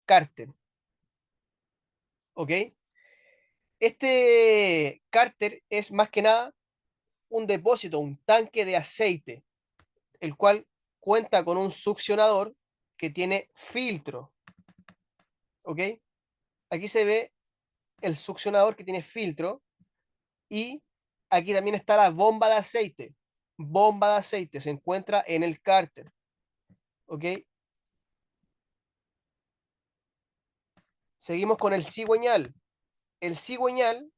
cárter. ¿Ok? Este cárter es más que nada un depósito, un tanque de aceite, el cual cuenta con un succionador que tiene filtro. ¿Ok? Aquí se ve el succionador que tiene filtro y aquí también está la bomba de aceite. Bomba de aceite se encuentra en el cárter. ¿Ok? Seguimos con el cigüeñal. El cigüeñal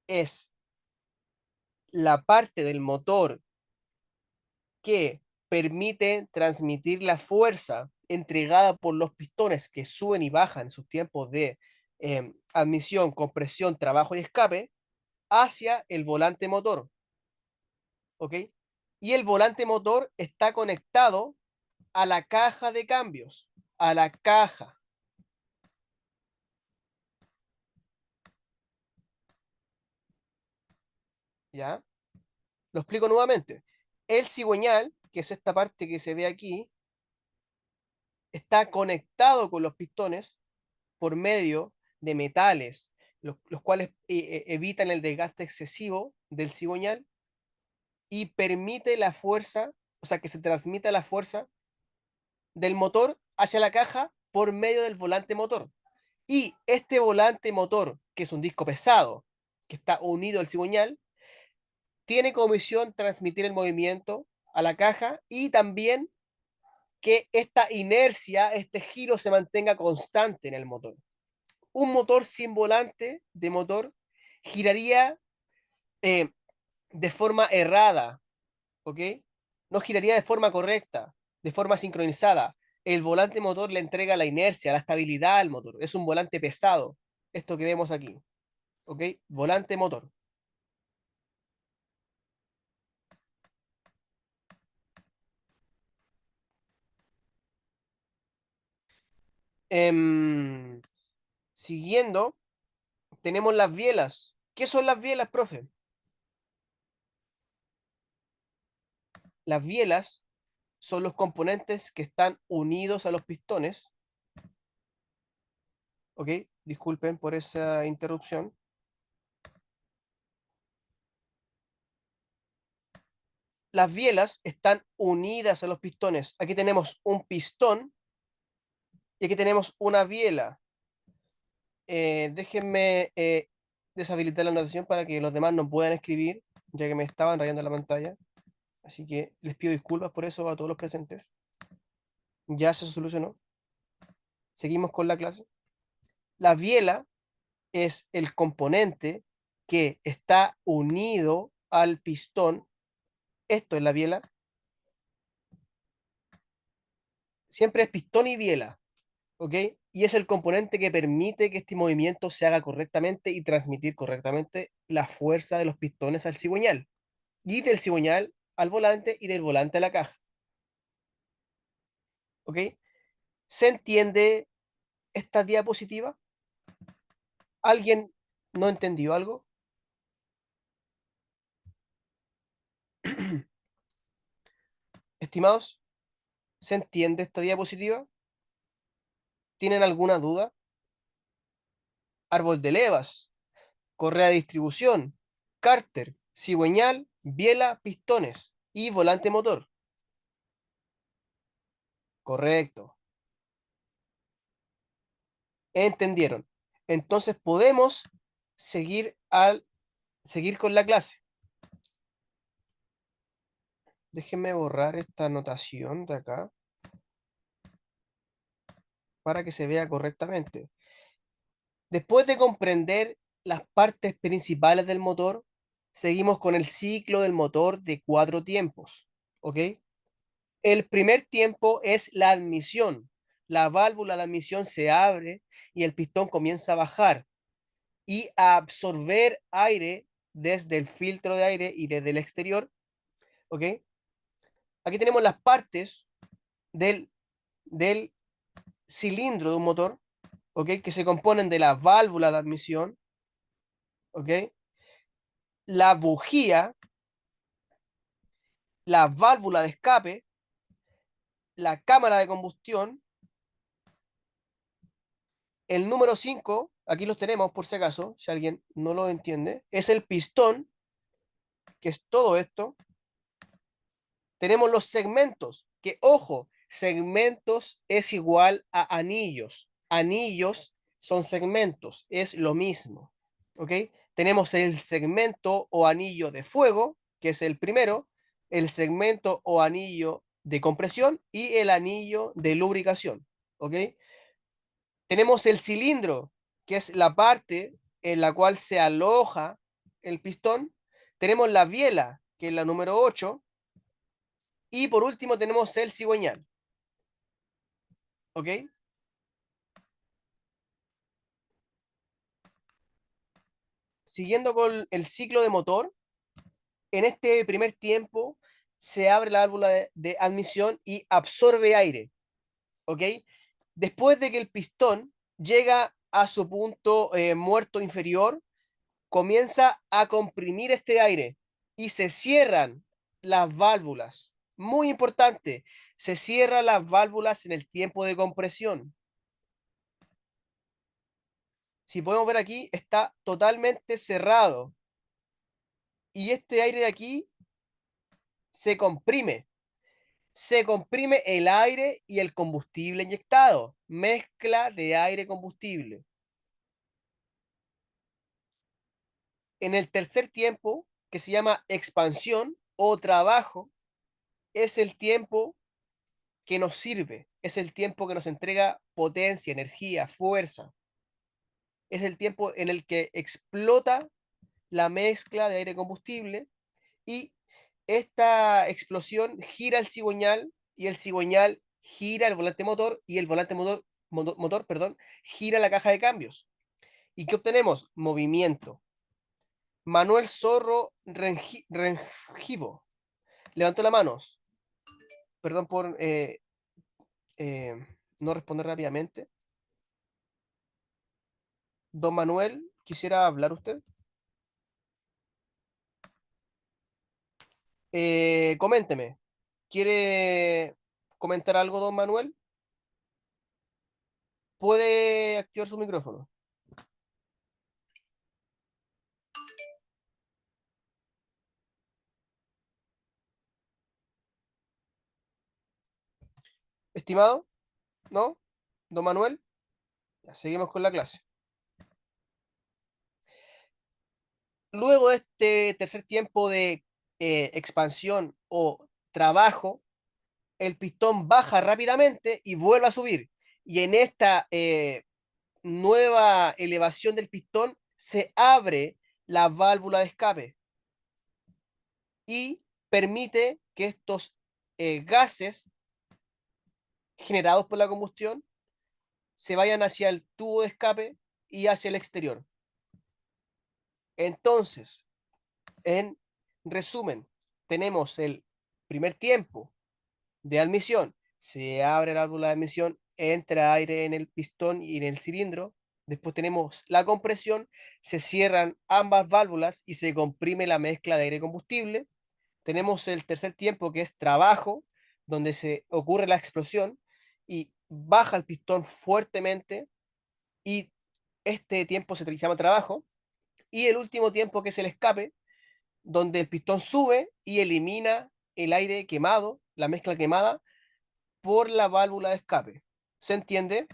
es la parte del motor que permite transmitir la fuerza entregada por los pistones que suben y bajan en sus tiempos de admisión, compresión, trabajo y escape hacia el volante motor. ¿Ok? Y el volante motor está conectado a la caja de cambios, a la caja. ¿Ya? Lo explico nuevamente. El cigüeñal, que es esta parte que se ve aquí, está conectado con los pistones por medio de metales, los cuales evitan el desgaste excesivo del cigüeñal y permite la fuerza, o sea, que se transmita la fuerza del motor hacia la caja por medio del volante motor. Y este volante motor, que es un disco pesado, que está unido al cigüeñal, tiene como misión transmitir el movimiento a la caja y también que esta inercia, este giro se mantenga constante en el motor. Un motor sin volante de motor giraría eh, de forma errada, ¿ok? No giraría de forma correcta, de forma sincronizada. El volante motor le entrega la inercia, la estabilidad al motor. Es un volante pesado, esto que vemos aquí, ¿ok? Volante motor. Em, Siguiendo, tenemos las bielas. ¿Qué son las bielas, profe? Las bielas son los componentes que están unidos a los pistones, ¿ok? Disculpen por esa interrupción. Las bielas están unidas a los pistones. Aquí tenemos un pistón y aquí tenemos una biela. Déjenme deshabilitar la anotación para que los demás no puedan escribir, ya que me estaban rayando la pantalla. Así que les pido disculpas por eso a todos los presentes. Ya se solucionó. Seguimos con la clase. La biela es el componente que está unido al pistón. Esto es la biela. Siempre es pistón y biela, ¿ok? Y es el componente que permite que este movimiento se haga correctamente y transmitir correctamente la fuerza de los pistones al cigüeñal. Y del cigüeñal al volante y del volante a la caja, ¿ok? ¿Se entiende esta diapositiva? ¿Alguien no entendió algo? Estimados, ¿se entiende esta diapositiva? ¿Tienen alguna duda? Árbol de levas, correa de distribución, cárter, cigüeñal, biela, pistones y volante motor. Correcto. Entendieron. Entonces podemos seguir seguir con la clase. Déjenme borrar esta anotación de acá para que se vea correctamente. Después de comprender las partes principales del motor, seguimos con el ciclo del motor de 4 tiempos. ¿Ok? El primer tiempo es la admisión. La válvula de admisión se abre y el pistón comienza a bajar y a absorber aire desde el filtro de aire y desde el exterior. ¿Ok? Aquí tenemos las partes del, del cilindro de un motor, ¿ok? Que se componen de la válvula de admisión, ¿ok? La bujía, la válvula de escape, la cámara de combustión El número 5, aquí los tenemos por si acaso, si alguien no lo entiende, es el pistón, que es todo esto. Tenemos los segmentos, que ojo, segmentos es igual a anillos. Anillos son segmentos, es lo mismo. ¿Ok? Tenemos el segmento o anillo de fuego, que es el primero, el segmento o anillo de compresión y el anillo de lubricación. ¿Ok? Tenemos el cilindro, que es la parte en la cual se aloja el pistón. Tenemos la biela, que es la número 8. Y por último tenemos el cigüeñal. ¿Ok? Siguiendo con el ciclo de motor, en este primer tiempo se abre la válvula de admisión y absorbe aire. ¿Ok? Después de que el pistón llega a su punto muerto inferior, comienza a comprimir este aire y se cierran las válvulas. Muy importante, se cierran las válvulas en el tiempo de compresión. Si podemos ver aquí, está totalmente cerrado. Y este aire de aquí se comprime. Se comprime el aire y el combustible inyectado. Mezcla de aire-combustible. En el tercer tiempo, que se llama expansión o trabajo, es el tiempo que nos sirve. Es el tiempo que nos entrega potencia, energía, fuerza. Es el tiempo en el que explota la mezcla de aire-combustible y esta explosión gira el cigüeñal y el cigüeñal gira el volante motor y el volante motor, perdón, gira la caja de cambios. ¿Y qué obtenemos? Movimiento. Manuel Zorro Rengivo levantó la mano. Perdón por eh, no responder rápidamente. Don Manuel, ¿quisiera hablar usted? Coménteme. ¿Quiere comentar algo, don Manuel? Puede activar su micrófono. Estimado, ¿no? Don Manuel, ya, seguimos con la clase. Luego de este tercer tiempo de expansión o trabajo, el pistón baja rápidamente y vuelve a subir. Y en esta nueva elevación del pistón se abre la válvula de escape y permite que estos gases generados por la combustión se vayan hacia el tubo de escape y hacia el exterior. Entonces, en resumen, tenemos el primer tiempo de admisión. Se abre la válvula de admisión, entra aire en el pistón y en el cilindro. Después tenemos la compresión, se cierran ambas válvulas y se comprime la mezcla de aire y combustible. Tenemos el tercer tiempo que es trabajo, donde se ocurre la explosión y baja el pistón fuertemente y este tiempo se llama trabajo. Y el último tiempo que es el escape, donde el pistón sube y elimina el aire quemado, la mezcla quemada, por la válvula de escape. ¿Se entiende?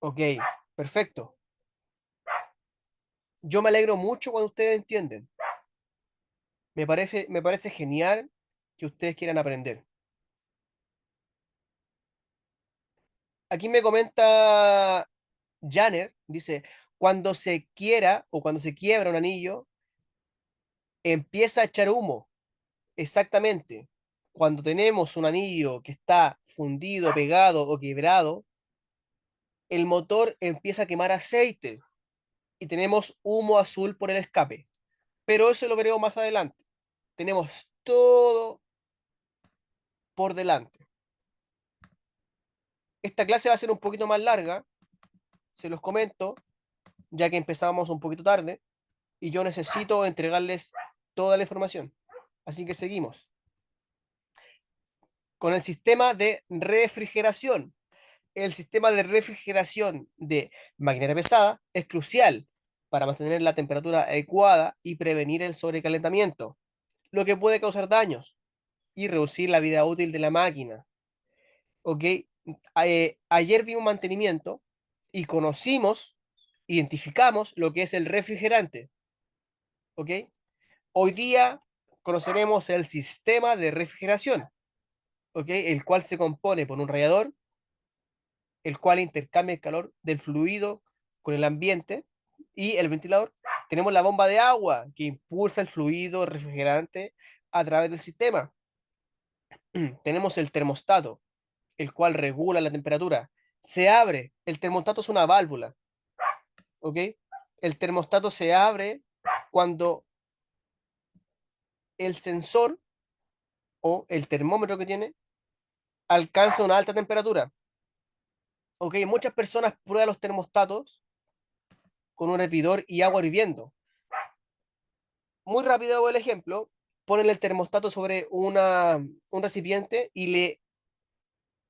Ok, perfecto. Yo me alegro mucho cuando ustedes entienden. Me parece genial que ustedes quieran aprender. Aquí me comenta Janner, dice, cuando se quiera o cuando se quiebra un anillo, empieza a echar humo. Exactamente. Cuando tenemos un anillo que está fundido, pegado o quebrado, el motor empieza a quemar aceite y tenemos humo azul por el escape. Pero eso lo veremos más adelante. Tenemos todo por delante. Esta clase va a ser un poquito más larga, se los comento, ya que empezamos un poquito tarde. y yo necesito entregarles toda la información. Así que seguimos con el sistema de refrigeración. El sistema de refrigeración de maquinaria pesada es crucial para mantener la temperatura adecuada y prevenir el sobrecalentamiento, lo que puede causar daños y reducir la vida útil de la máquina. ¿Ok? Ayer vimos mantenimiento y conocimos, identificamos lo que es el refrigerante. ¿Ok? Hoy día conoceremos el sistema de refrigeración. ¿Ok? El cual se compone por un radiador, el cual intercambia el calor del fluido con el ambiente, y el ventilador. Tenemos la bomba de agua que impulsa el fluido refrigerante a través del sistema. Tenemos el termostato, el cual regula la temperatura. Se abre, el termostato es una válvula, ¿ok? El termostato se abre cuando el sensor o el termómetro que tiene alcanza una alta temperatura. ¿Ok? Muchas personas prueban los termostatos con un hervidor y agua hirviendo. Muy rápido el ejemplo, ponen el termostato sobre un recipiente y le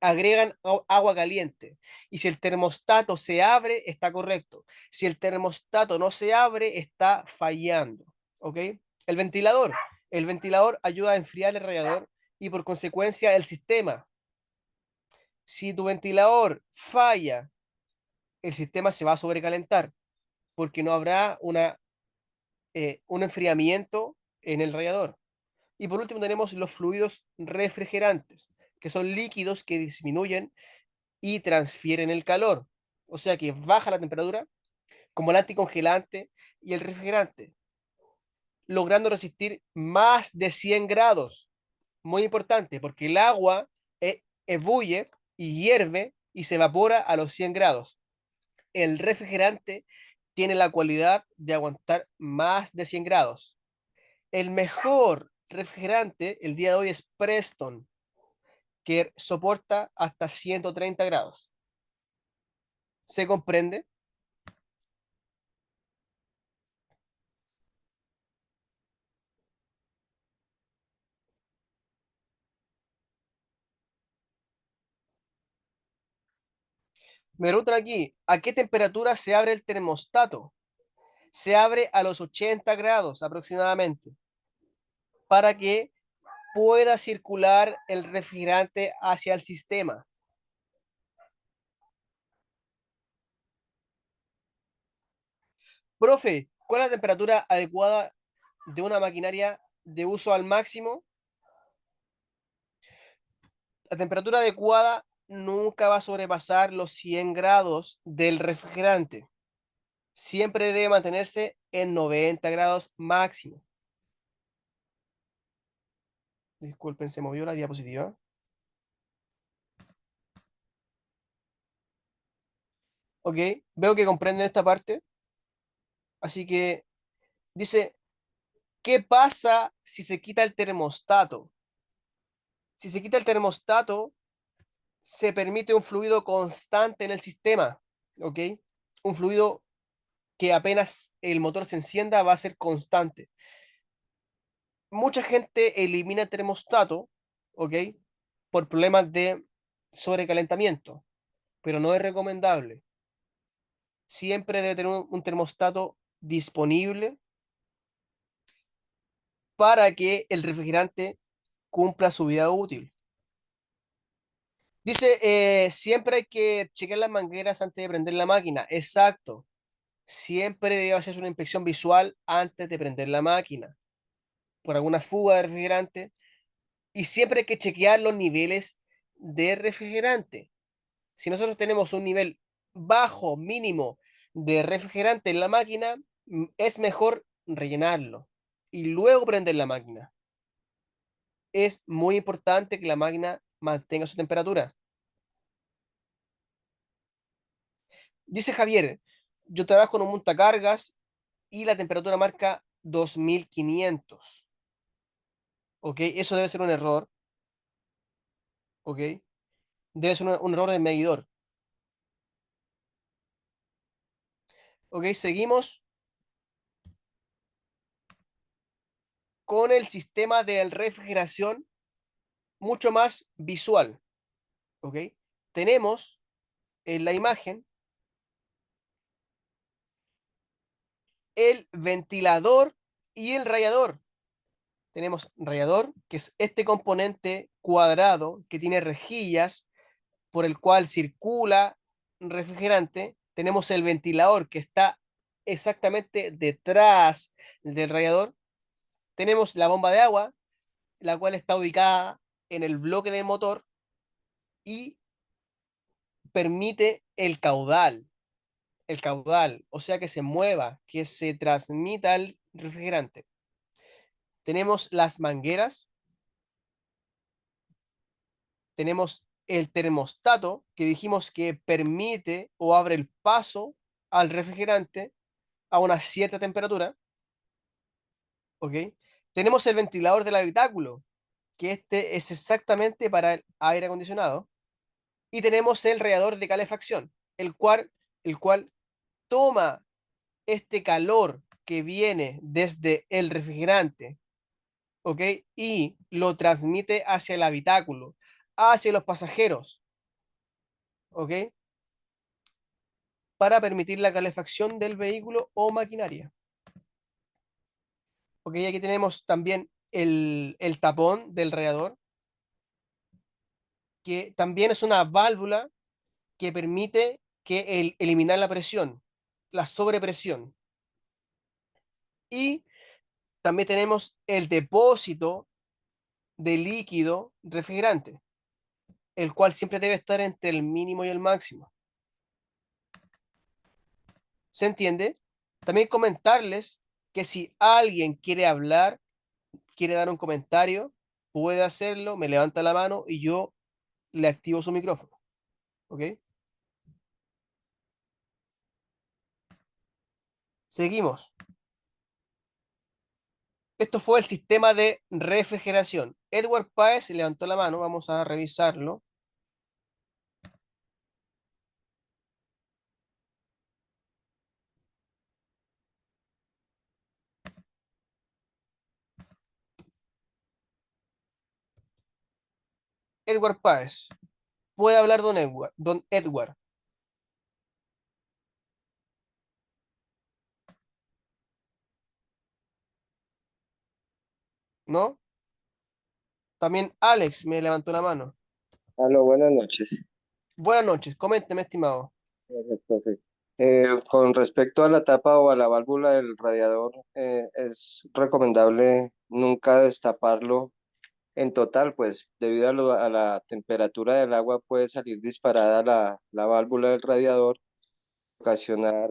agregan agua caliente. Y si el termostato se abre, está correcto. Si el termostato no se abre, está fallando. ¿Ok? El ventilador. El ventilador ayuda a enfriar el radiador y por consecuencia el sistema. Si tu ventilador falla, el sistema se va a sobrecalentar porque no habrá un enfriamiento en el radiador. Y por último tenemos los fluidos refrigerantes, que son líquidos que disminuyen y transfieren el calor. O sea que baja la temperatura, como el anticongelante y el refrigerante, logrando resistir más de 100 grados. Muy importante, porque el agua ebulle y hierve y se evapora a los 100 grados. El refrigerante tiene la cualidad de aguantar más de 100 grados. El mejor refrigerante el día de hoy es Preston, que soporta hasta 130 grados. ¿Se comprende? Me preguntan aquí, ¿a qué temperatura se abre el termostato? Se abre a los 80 grados aproximadamente para que pueda circular el refrigerante hacia el sistema. Profe, ¿cuál es la temperatura adecuada de una maquinaria de uso al máximo? La temperatura adecuada nunca va a sobrepasar los 100 grados del refrigerante. Siempre debe mantenerse en 90 grados máximo. Disculpen, se movió la diapositiva. Ok, veo que comprenden esta parte. Así que dice, ¿qué pasa si se quita el termostato? Si se quita el termostato, se permite un fluido constante en el sistema. ¿Ok? Un fluido que apenas el motor se encienda va a ser constante. Mucha gente elimina el termostato, ¿ok? Por problemas de sobrecalentamiento, pero no es recomendable. Siempre debe tener un termostato disponible para que el refrigerante cumpla su vida útil. Dice, siempre hay que chequear las mangueras antes de prender la máquina. Exacto. Siempre debe hacerse una inspección visual antes de prender la máquina por alguna fuga de refrigerante. Y siempre hay que chequear los niveles de refrigerante. Si nosotros tenemos un nivel bajo, mínimo de refrigerante en la máquina, es mejor rellenarlo y luego prender la máquina. Es muy importante que la máquina mantenga su temperatura. Dice Javier, yo trabajo en un montacargas y la temperatura marca 2500. ¿Ok? Eso debe ser un error. ¿Ok? Debe ser un error de medidor. ¿Ok? Seguimos. con el sistema de refrigeración mucho más visual. ¿Ok? Tenemos en la imagen el ventilador y el radiador. Tenemos radiador, que es este componente cuadrado que tiene rejillas por el cual circula refrigerante. Tenemos el ventilador que está exactamente detrás del radiador. Tenemos la bomba de agua, la cual está ubicada en el bloque del motor y permite el caudal, o sea que se mueva, que se transmita el refrigerante. Tenemos las mangueras, tenemos el termostato que dijimos que permite o abre el paso al refrigerante a una cierta temperatura, ¿ok? Tenemos el ventilador del habitáculo, que este es exactamente para el aire acondicionado, y tenemos el radiador de calefacción, el cual toma este calor que viene desde el refrigerante, ¿ok? Y lo transmite hacia el habitáculo, hacia los pasajeros, ¿ok? Para permitir la calefacción del vehículo o maquinaria. Ok, aquí tenemos también el tapón del radiador, que también es una válvula que permite eliminar la presión, la sobrepresión. Y también tenemos el depósito de líquido refrigerante, el cual siempre debe estar entre el mínimo y el máximo. ¿Se entiende? También comentarles que si alguien quiere hablar, quiere dar un comentario, puede hacerlo, me levanta la mano y yo le activo su micrófono. ¿Ok? Seguimos. Esto fue el sistema de refrigeración. Edward Páez levantó la mano, vamos a revisarlo. Edward Páez. Puede hablar don Edward. Don Edward, ¿no? También Alex me levantó la mano. Aló, buenas noches. Buenas noches, coménteme, estimado. Gracias, profe. Con respecto a la tapa o a la válvula del radiador, es recomendable nunca destaparlo en total, pues debido a la temperatura del agua puede salir disparada la válvula del radiador, ocasionar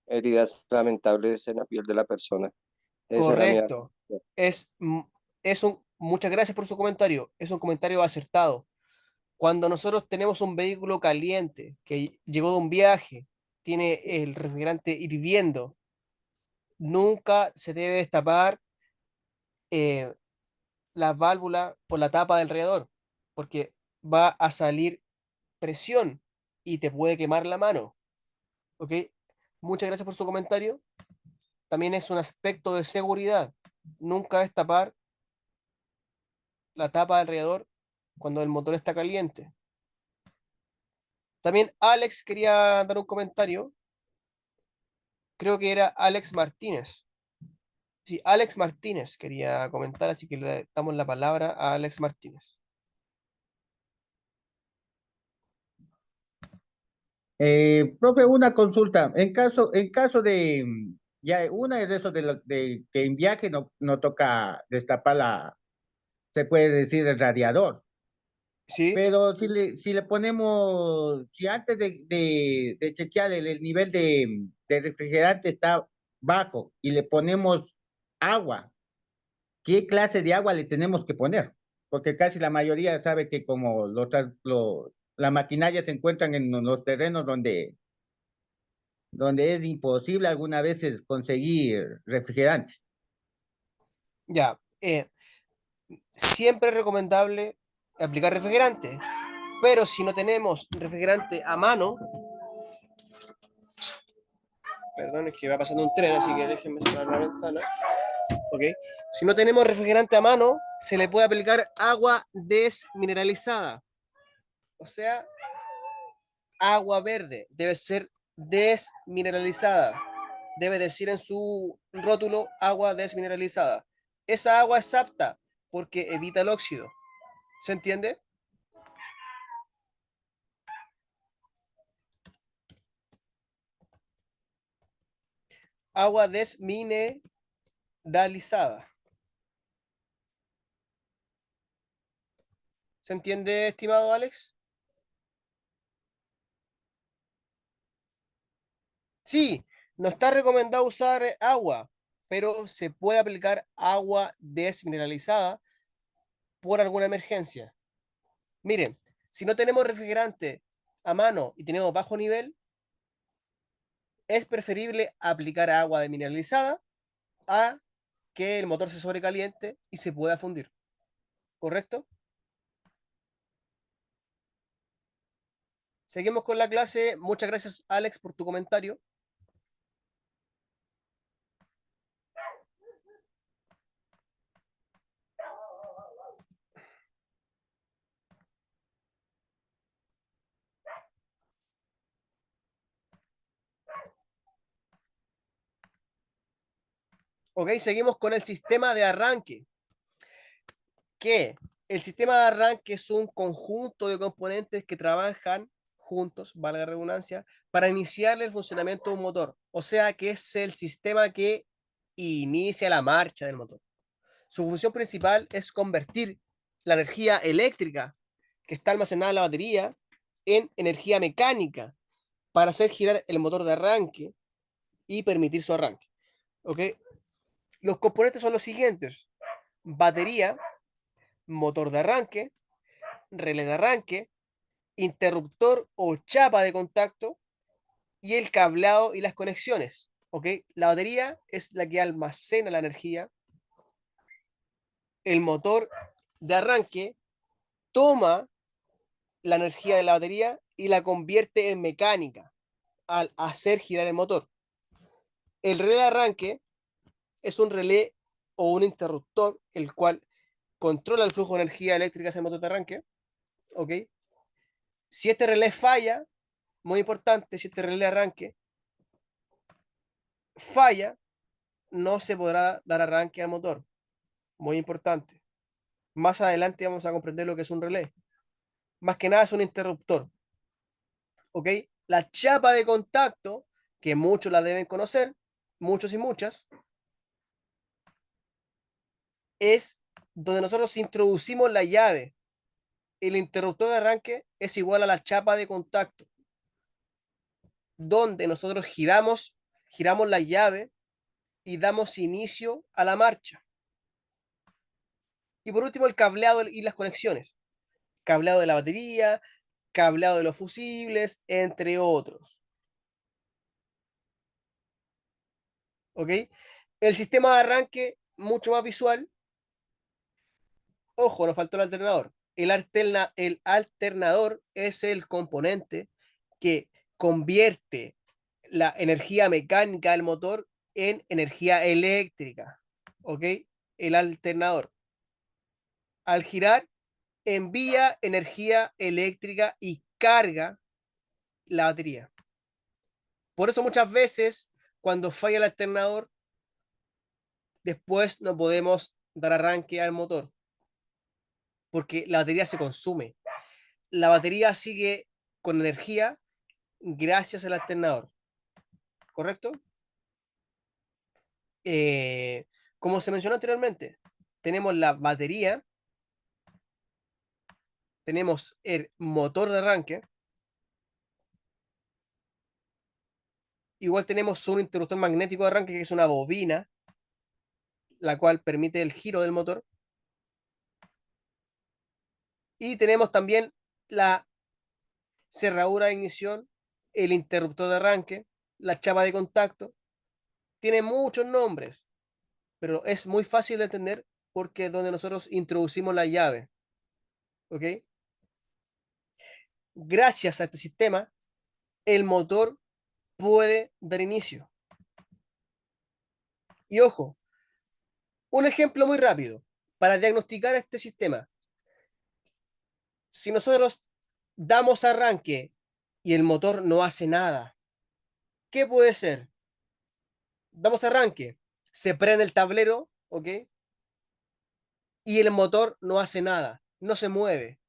heridas lamentables en la piel de la persona. Esa era mi... Correcto. Es, mm, muchas gracias por su comentario. Es un comentario acertado. Cuando nosotros tenemos un vehículo caliente que llegó de un viaje, tiene el refrigerante hirviendo, nunca se debe destapar eh, la válvula o la tapa del radiador, porque va a salir presión y te puede quemar la mano. ¿Ok? Muchas gracias por su comentario. También es un aspecto de seguridad. Nunca destapar la tapa del radiador cuando el motor está caliente. También Alex quería dar un comentario. Creo que era Alex Martínez. Sí, Alex Martínez quería comentar, así que le damos la palabra a Alex Martínez. Profe, una consulta. En caso de, ya una es eso de que en viaje no toca destapar se puede decir el radiador. Sí, Pero si le ponemos, si antes de chequear el nivel de refrigerante está bajo y le ponemos agua, ¿qué clase de agua le tenemos que poner? Porque casi la mayoría sabe que como la maquinaria se encuentran en los terrenos donde es imposible algunas veces conseguir refrigerante. ya. Siempre es recomendable aplicar refrigerante, pero si no tenemos refrigerante a mano, perdón, es que va pasando un tren, así que déjenme cerrar la ventana. ¿ok? Si no tenemos refrigerante a mano, se le puede aplicar agua desmineralizada, o sea, agua verde, debe ser desmineralizada. Debe decir en su rótulo agua desmineralizada. Esa agua es apta porque evita el óxido. ¿Se entiende? Agua desmineralizada. ¿Se entiende, estimado Alex? Sí, no está recomendado usar agua, pero se puede aplicar agua desmineralizada por alguna emergencia. Miren, si no tenemos refrigerante a mano y tenemos bajo nivel, es preferible aplicar agua desmineralizada a que el motor se sobrecaliente y se pueda fundir. ¿Correcto? Seguimos con la clase. Muchas gracias, Alex, por tu comentario. Ok, seguimos con el sistema de arranque. Que el sistema de arranque es un conjunto de componentes que trabajan juntos, valga la redundancia, para iniciar el funcionamiento de un motor. O sea que es el sistema que inicia la marcha del motor. Su función principal es convertir la energía eléctrica que está almacenada en la batería en energía mecánica para hacer girar el motor de arranque y permitir su arranque. ¿Ok? Los componentes son los siguientes: batería, motor de arranque, relé de arranque, interruptor o chapa de contacto y el cableado y las conexiones. ¿Ok? La batería es la que almacena la energía. El motor de arranque toma la energía de la batería y la convierte en mecánica al hacer girar el motor. El relé de arranque es un relé o un interruptor el cual controla el flujo de energía eléctrica hacia el motor de arranque. ¿Ok? Si este relé falla, muy importante, si este relé de arranque falla, no se podrá dar arranque al motor. Muy importante. Más adelante vamos a comprender lo que es un relé. Más que nada es un interruptor. ¿Ok? La chapa de contacto, que muchos la deben conocer, muchos y muchas, es donde nosotros introducimos la llave. El interruptor de arranque es igual a la chapa de contacto, donde nosotros giramos la llave y damos inicio a la marcha. Y por último, el cableado y las conexiones. Cableado de la batería, cableado de los fusibles, entre otros. ¿Ok? El sistema de arranque, mucho más visual. Ojo, nos faltó el alternador. El alternador es el componente que convierte la energía mecánica del motor en energía eléctrica. ¿Ok? El alternador. Al girar, envía energía eléctrica y carga la batería. Por eso muchas veces, cuando falla el alternador, después no podemos dar arranque al motor, porque la batería se consume. La batería sigue con energía gracias al alternador, ¿correcto? Eh, Como se mencionó anteriormente, tenemos la batería, tenemos el motor de arranque, igual tenemos un interruptor magnético de arranque que es una bobina, la cual permite el giro del motor, y tenemos también la cerradura de ignición, el interruptor de arranque, la chapa de contacto. Tiene muchos nombres, pero es muy fácil de entender porque es donde nosotros introducimos la llave. ¿Ok? Gracias a este sistema, el motor puede dar inicio. Y ojo, Un ejemplo muy rápido para diagnosticar este sistema. Si nosotros damos arranque y el motor no hace nada, ¿qué puede ser? Damos arranque, se prende el tablero, ¿ok? Y el motor no hace nada, no se mueve.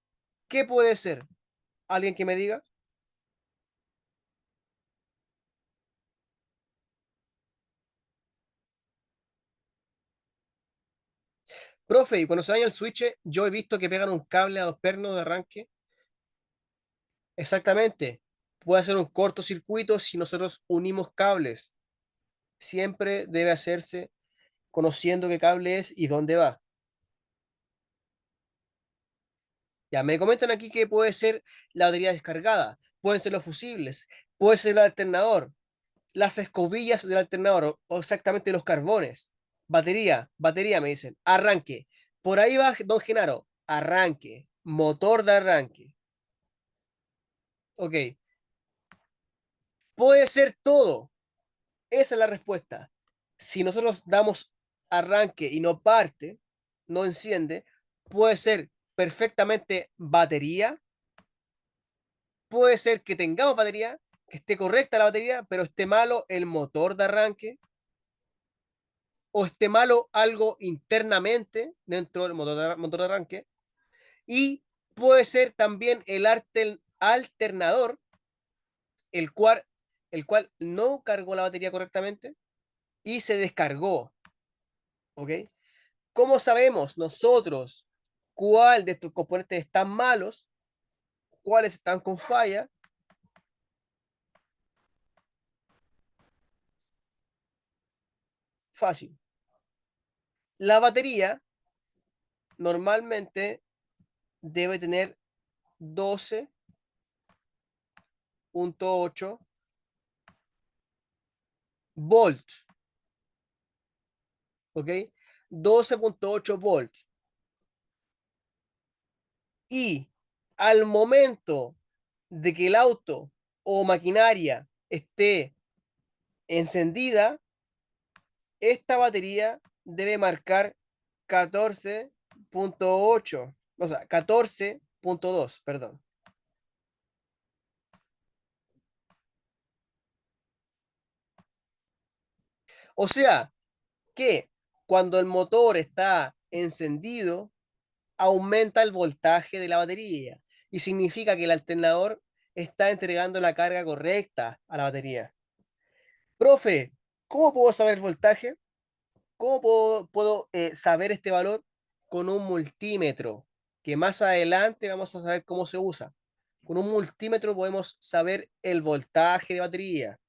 ¿Qué puede ser? ¿Alguien que me diga? Profe, y cuando se daña el switch, yo he visto que pegan un cable a dos pernos de arranque. Exactamente. Puede hacer un cortocircuito si nosotros unimos cables. Siempre debe hacerse conociendo qué cable es y dónde va. Ya, me comentan aquí que puede ser la batería descargada, pueden ser los fusibles, puede ser el alternador, las escobillas del alternador o exactamente los carbones. Batería, me dicen. Arranque. Por ahí va don Genaro. Arranque. Motor de arranque. Ok. Puede ser todo. Esa es la respuesta. Si nosotros damos arranque y no parte, no enciende, puede ser perfectamente batería. Puede ser que tengamos batería, que esté correcta la batería, pero esté malo el motor de arranque o esté malo algo internamente dentro del motor de arranque. Y puede ser también el alternador, el cual, el cual no cargó la batería correctamente y se descargó. ¿Ok? ¿Cómo sabemos nosotros cuál de estos componentes están malos, cuáles están con falla? Fácil. La batería normalmente debe tener 12.8 volts, ¿ok? 12.8 volts. Y al momento de que el auto o maquinaria esté encendida, esta batería debe marcar 14.8, o sea, 14.2, perdón. O sea, que cuando el motor está encendido, aumenta el voltaje de la batería y significa que el alternador está entregando la carga correcta a la batería. Profe, ¿cómo puedo saber el voltaje? ¿Cómo puedo saber este valor? Con un multímetro, que más adelante vamos a saber cómo se usa. Con un multímetro podemos saber el voltaje de batería,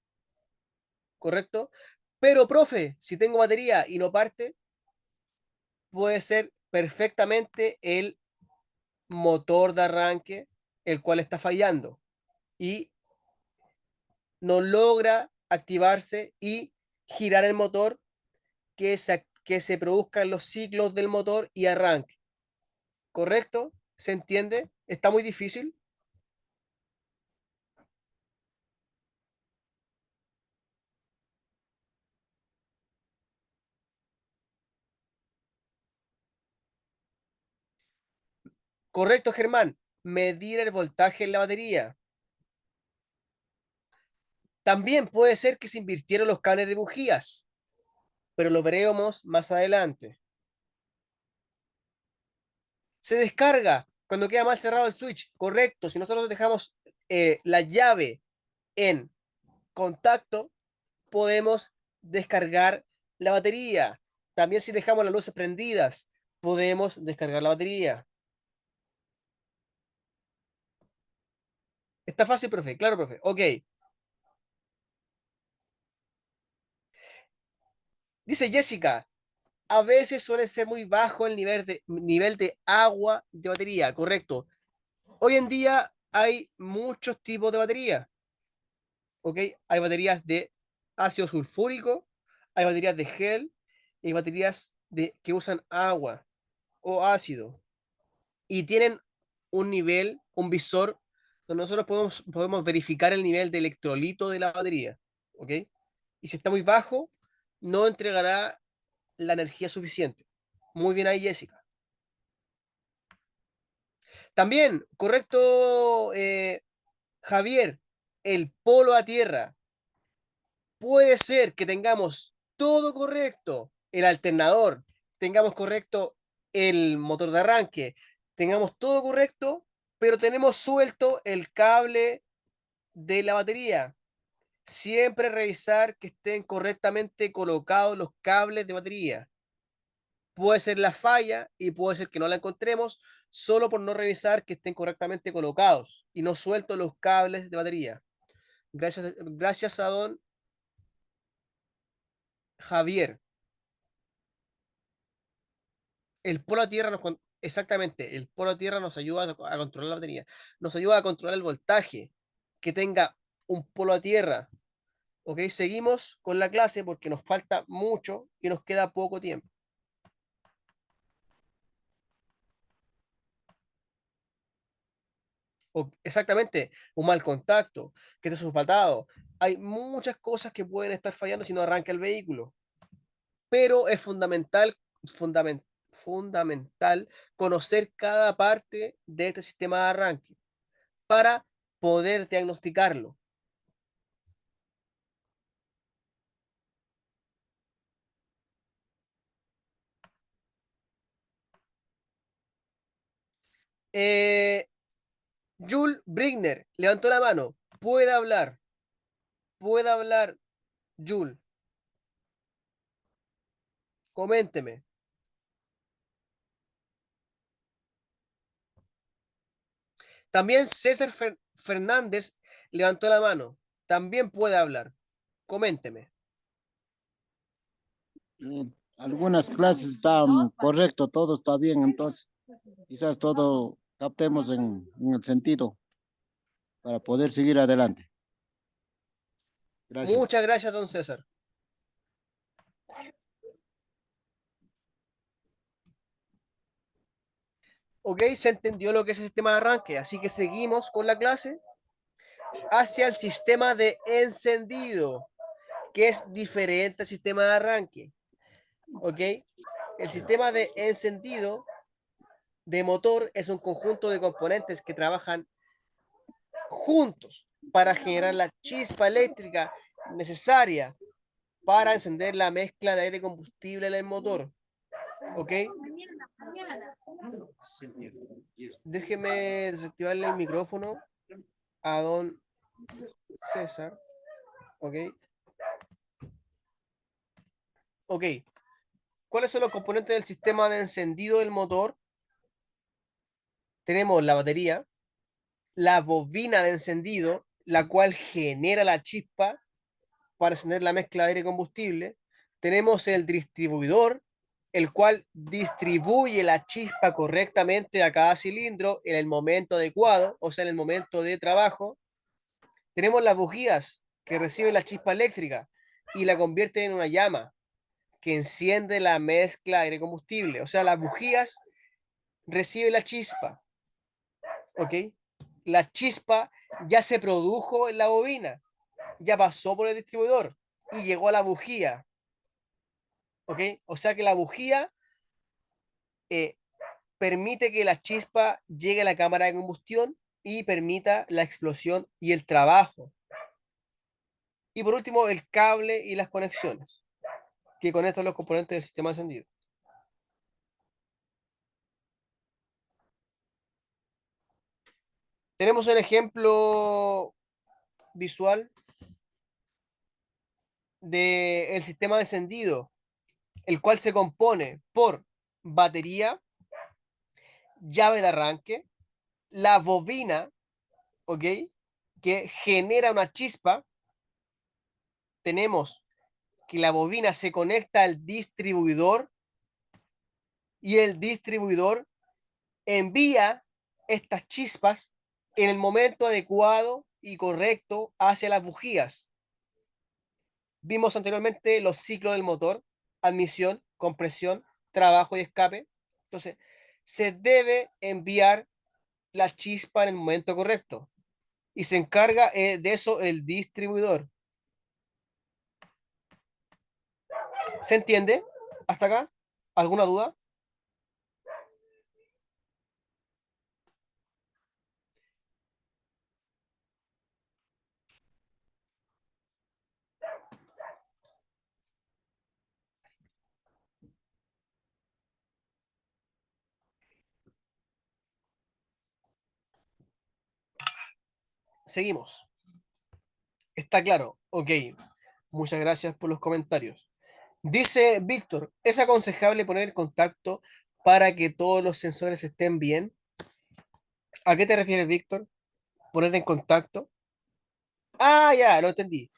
¿correcto? Pero, profe, si tengo batería y no parte, puede ser perfectamente el motor de arranque el cual está fallando y no logra activarse y girar el motor que se produzcan los ciclos del motor y arranque. ¿Correcto? ¿Se entiende? ¿Está muy difícil? Correcto, Germán. Medir el voltaje en la batería. También puede ser que se invirtieron los cables de bujías, pero lo veremos más adelante. Se descarga cuando queda mal cerrado el switch. Correcto. Si nosotros dejamos la llave en contacto, podemos descargar la batería. También si dejamos las luces prendidas, podemos descargar la batería. Está fácil, profe. Claro, profe. Ok. Dice Jessica, a veces suele ser muy bajo el nivel de agua de batería. Correcto. Hoy en día hay muchos tipos de batería. ¿Ok? Hay baterías de ácido sulfúrico, hay baterías de gel y hay baterías que usan agua o ácido. Y tienen un nivel, un visor, donde nosotros podemos verificar el nivel de electrolito de la batería, ¿ok? Y si está muy bajo, no entregará la energía suficiente. Muy bien ahí, Jessica. También, correcto, Javier, el polo a tierra. Puede ser que tengamos todo correcto, el alternador, tengamos correcto el motor de arranque, tengamos todo correcto, pero tenemos suelto el cable de la batería. Siempre revisar que estén correctamente colocados los cables de batería. Puede ser la falla y puede ser que no la encontremos solo por no revisar que estén correctamente colocados y no suelto los cables de batería. Gracias a don Javier. El polo a tierra exactamente, el polo a tierra nos ayuda a controlar la batería, nos ayuda a controlar el voltaje, que tenga un polo a tierra. Ok, seguimos con la clase porque nos falta mucho y nos queda poco tiempo. Exactamente, un mal contacto, que esté sulfatado. Hay muchas cosas que pueden estar fallando si no arranca el vehículo, pero es fundamental conocer cada parte de este sistema de arranque para poder diagnosticarlo. Jules Brigner levantó la mano. Puede hablar, Jules. Coménteme. También César Fernández levantó la mano. También puede hablar. Coménteme. Algunas clases están correcto, todo está bien, entonces quizás todo captemos en el sentido para poder seguir adelante. Gracias. Muchas gracias, don César. Ok, se entendió lo que es el sistema de arranque, así que seguimos con la clase hacia el sistema de encendido, que es diferente al sistema de arranque. Ok, el sistema de encendido de motor es un conjunto de componentes que trabajan juntos para generar la chispa eléctrica necesaria para encender la mezcla de aire combustible en el motor. ¿Ok? Déjeme desactivarle el micrófono a don César. ¿Ok? Ok. ¿Cuáles son los componentes del sistema de encendido del motor? Tenemos la batería, la bobina de encendido, la cual genera la chispa para encender la mezcla de aire combustible. Tenemos el distribuidor, el cual distribuye la chispa correctamente a cada cilindro en el momento adecuado, o sea, en el momento de trabajo. Tenemos las bujías que reciben la chispa eléctrica y la convierten en una llama que enciende la mezcla de aire combustible. O sea, las bujías reciben la chispa, ¿ok? La chispa ya se produjo en la bobina, ya pasó por el distribuidor y llegó a la bujía. ¿Ok? O sea que la bujía eh, permite que la chispa llegue a la cámara de combustión y permita la explosión y el trabajo. Y por último, el cable y las conexiones, que conectan los componentes del sistema encendido. Tenemos el ejemplo visual del sistema de encendido, el cual se compone por batería, llave de arranque, la bobina, ¿ok? Que genera una chispa. Tenemos que la bobina se conecta al distribuidor y el distribuidor envía estas chispas en el momento adecuado y correcto hacia las bujías. Vimos anteriormente los ciclos del motor: admisión, compresión, trabajo y escape. Entonces, se debe enviar la chispa en el momento correcto y se encarga de eso el distribuidor. ¿Se entiende? ¿Hasta acá? ¿Alguna duda? Seguimos. Está claro. Ok. Muchas gracias por los comentarios. Dice Víctor, ¿es aconsejable poner en contacto para que todos los sensores estén bien? ¿A qué te refieres, Víctor? ¿Poner en contacto? Ah, ya, lo entendí.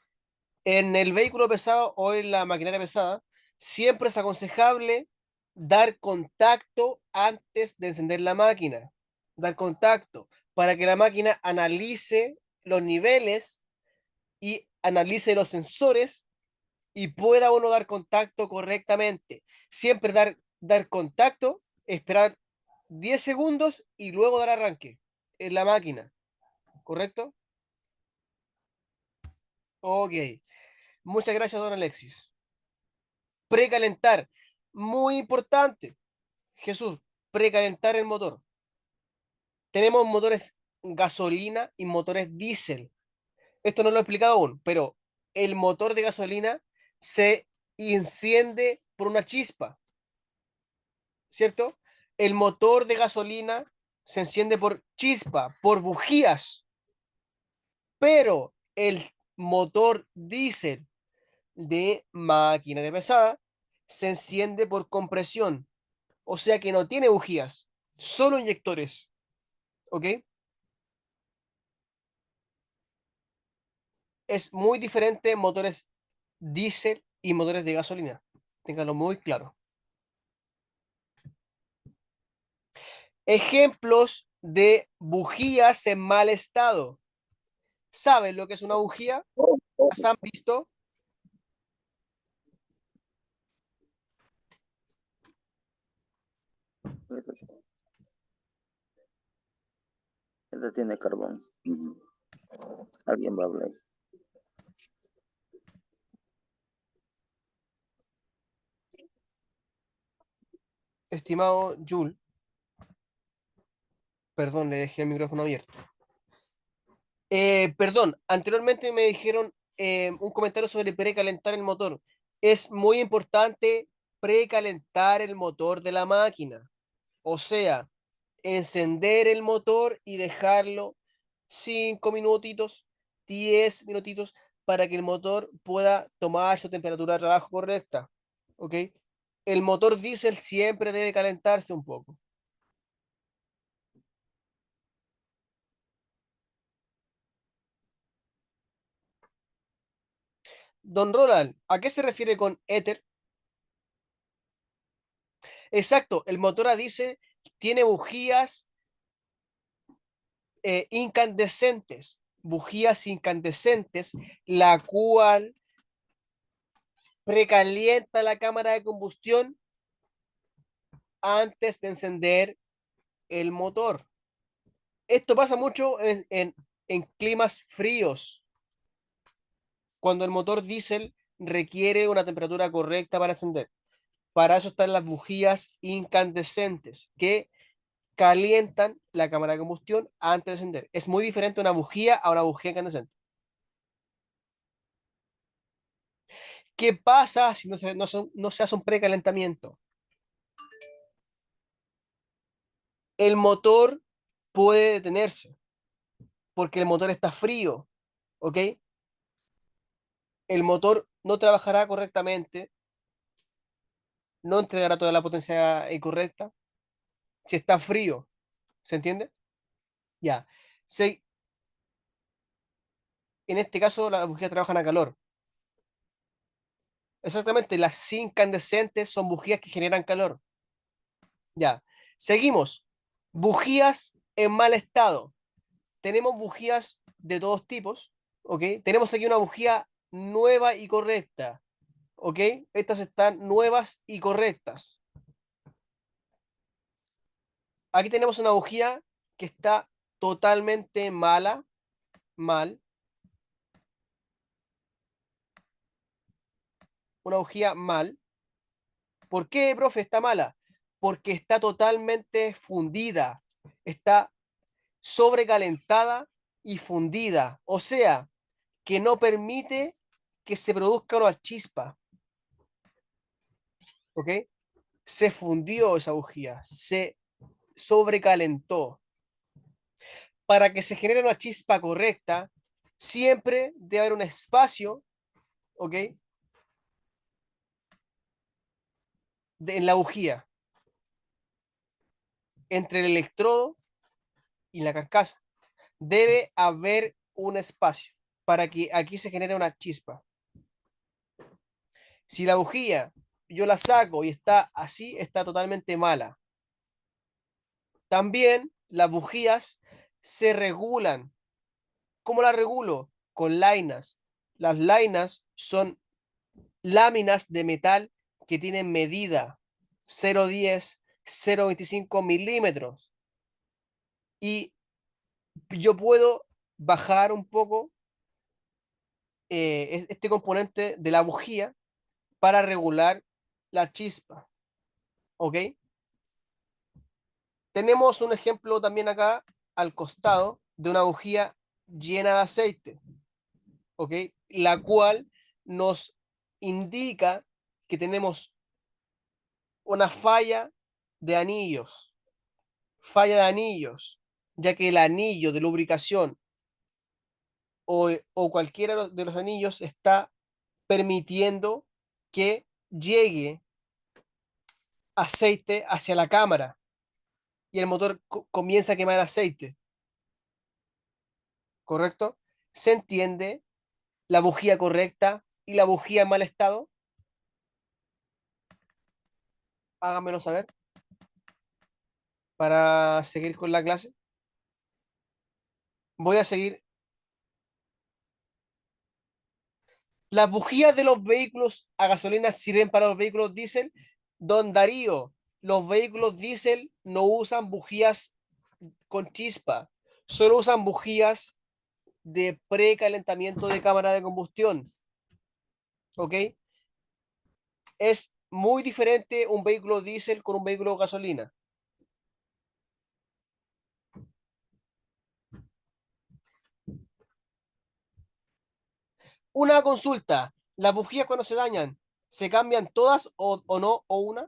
En el vehículo pesado o en la maquinaria pesada, siempre es aconsejable dar contacto antes de encender la máquina. Dar contacto para que la máquina analice los niveles y analice los sensores y pueda uno dar contacto correctamente. Siempre dar contacto, esperar 10 segundos y luego dar arranque en la máquina. ¿Correcto? Ok. Muchas gracias, don Alexis. Precalentar. Muy importante. Jesús, precalentar el motor. Tenemos motores gasolina y motores diésel. Esto no lo he explicado aún, pero el motor de gasolina se enciende por una chispa, ¿cierto? El motor de gasolina se enciende por chispa, por bujías, pero el motor diésel de máquina de pesada se enciende por compresión, o sea que no tiene bujías, solo inyectores, ¿ok? Es muy diferente motores diésel y motores de gasolina, ténganlo muy claro. Ejemplos de bujías en mal estado. ¿Saben lo que es una bujía? ¿Las han visto? Esta tiene carbón. Alguien va a hablar. Estimado Jules, perdón, le dejé el micrófono abierto. Perdón, anteriormente me dijeron un comentario sobre precalentar el motor. Es muy importante precalentar el motor de la máquina. O sea, encender el motor y dejarlo 5 minutitos, 10 minutitos para que el motor pueda tomar su temperatura de trabajo correcta. ¿Ok? El motor diésel siempre debe calentarse un poco. Don Ronald, ¿a qué se refiere con éter? Exacto, el motor a diésel tiene bujías incandescentes, la cual precalienta la cámara de combustión antes de encender el motor. Esto pasa mucho en climas fríos, cuando el motor diésel requiere una temperatura correcta para encender. Para eso están las bujías incandescentes, que calientan la cámara de combustión antes de encender. Es muy diferente una bujía a una bujía incandescente. ¿Qué pasa si no se hace un precalentamiento? El motor puede detenerse porque el motor está frío, ¿ok? El motor no trabajará correctamente, no entregará toda la potencia correcta si está frío, ¿se entiende? Ya. En este caso, las bujías trabajan a calor. Exactamente, las incandescentes son bujías que generan calor. Ya. Seguimos. Bujías en mal estado. Tenemos bujías de todos tipos, ¿ok? Tenemos aquí una bujía nueva y correcta, ¿ok? Estas están nuevas y correctas. Aquí tenemos una bujía que está totalmente mal. Una bujía mal. ¿Por qué, profe, está mala? Porque está totalmente fundida, está sobrecalentada y fundida, o sea, que no permite que se produzca una chispa, ¿ok? Se fundió esa bujía, se sobrecalentó. Para que se genere una chispa correcta, siempre debe haber un espacio, ¿ok? En la bujía, entre el electrodo y la carcasa. Debe haber un espacio para que aquí se genere una chispa. Si la bujía yo la saco y está así, está totalmente mala. También las bujías se regulan. ¿Cómo las regulo? Con lainas. Las lainas son láminas de metal que tienen medida 0,10, 0,25 milímetros. Y yo puedo bajar un poco este componente de la bujía para regular la chispa. ¿Ok? Tenemos un ejemplo también acá al costado de una bujía llena de aceite. ¿Ok? La cual nos indica que tenemos una falla de anillos, ya que el anillo de lubricación o cualquiera de los anillos está permitiendo que llegue aceite hacia la cámara y el motor comienza a quemar aceite, ¿correcto? ¿Se entiende la bujía correcta y la bujía en mal estado? Háganmelo saber para seguir con la clase. Voy a seguir. Las bujías de los vehículos a gasolina sirven para los vehículos diésel. Don Darío, los vehículos diésel no usan bujías con chispa, solo usan bujías de precalentamiento de cámara de combustión. ¿Ok? Es muy diferente un vehículo diésel con un vehículo gasolina. Una consulta. ¿Las bujías cuando se dañan, se cambian todas o no, o una?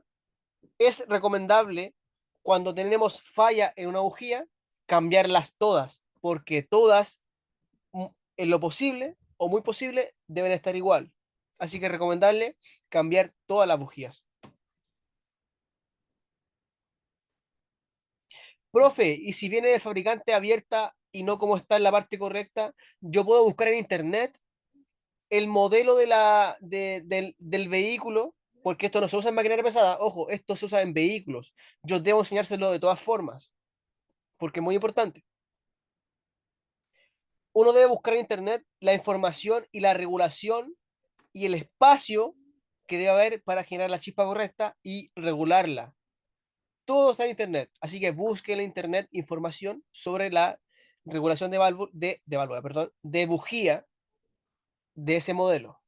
Es recomendable cuando tenemos falla en una bujía, cambiarlas todas, porque todas, en lo posible o muy posible, deben estar igual. Así que es recomendable cambiar todas las bujías. Profe, y si viene de fabricante abierta y no como está en la parte correcta, yo puedo buscar en internet el modelo del vehículo, porque esto no se usa en maquinaria pesada. Ojo, esto se usa en vehículos. Yo debo enseñárselo de todas formas, porque es muy importante. Uno debe buscar en internet la información y la regulación y el espacio que debe haber para generar la chispa correcta y regularla. Todo está en internet, así que busque en internet información sobre la regulación válvula, perdón, de bujía de ese modelo.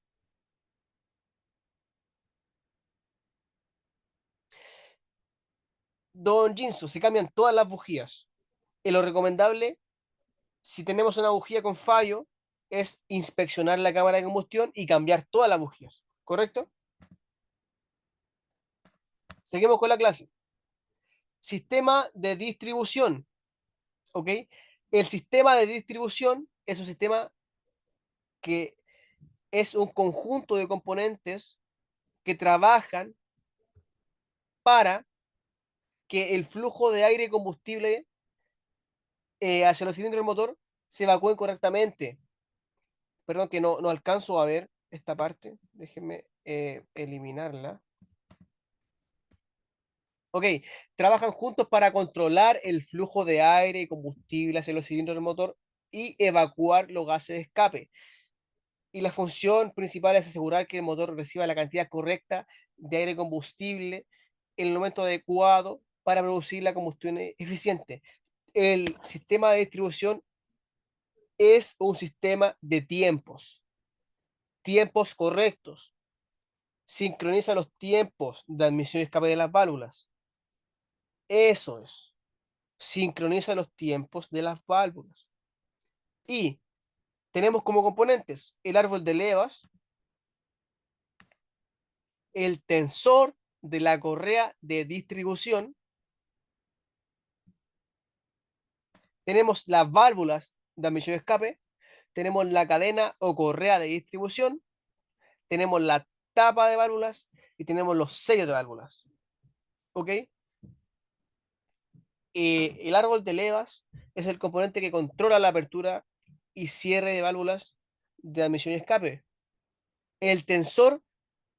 Don Jinso, se cambian todas las bujías. Y lo recomendable, si tenemos una bujía con fallo, es inspeccionar la cámara de combustión y cambiar todas las bujías. ¿Correcto? Seguimos con la clase. Sistema de distribución. ¿Ok? El sistema de distribución es un sistema que es un conjunto de componentes que trabajan para que el flujo de aire y combustible hacia los cilindros del motor se evacúen correctamente. Perdón que no alcanzo a ver esta parte. Déjenme eliminarla. Ok, trabajan juntos para controlar el flujo de aire y combustible hacia los cilindros del motor y evacuar los gases de escape. Y la función principal es asegurar que el motor reciba la cantidad correcta de aire combustible en el momento adecuado para producir la combustión eficiente. El sistema de distribución es un sistema de tiempos correctos. Sincroniza los tiempos de admisión y escape de las válvulas. Eso es. Sincroniza los tiempos de las válvulas. Y tenemos como componentes el árbol de levas, el tensor de la correa de distribución, tenemos las válvulas de admisión y escape, tenemos la cadena o correa de distribución, tenemos la tapa de válvulas y tenemos los sellos de válvulas. ¿Ok? El árbol de levas es el componente que controla la apertura y cierre de válvulas de admisión y escape. El tensor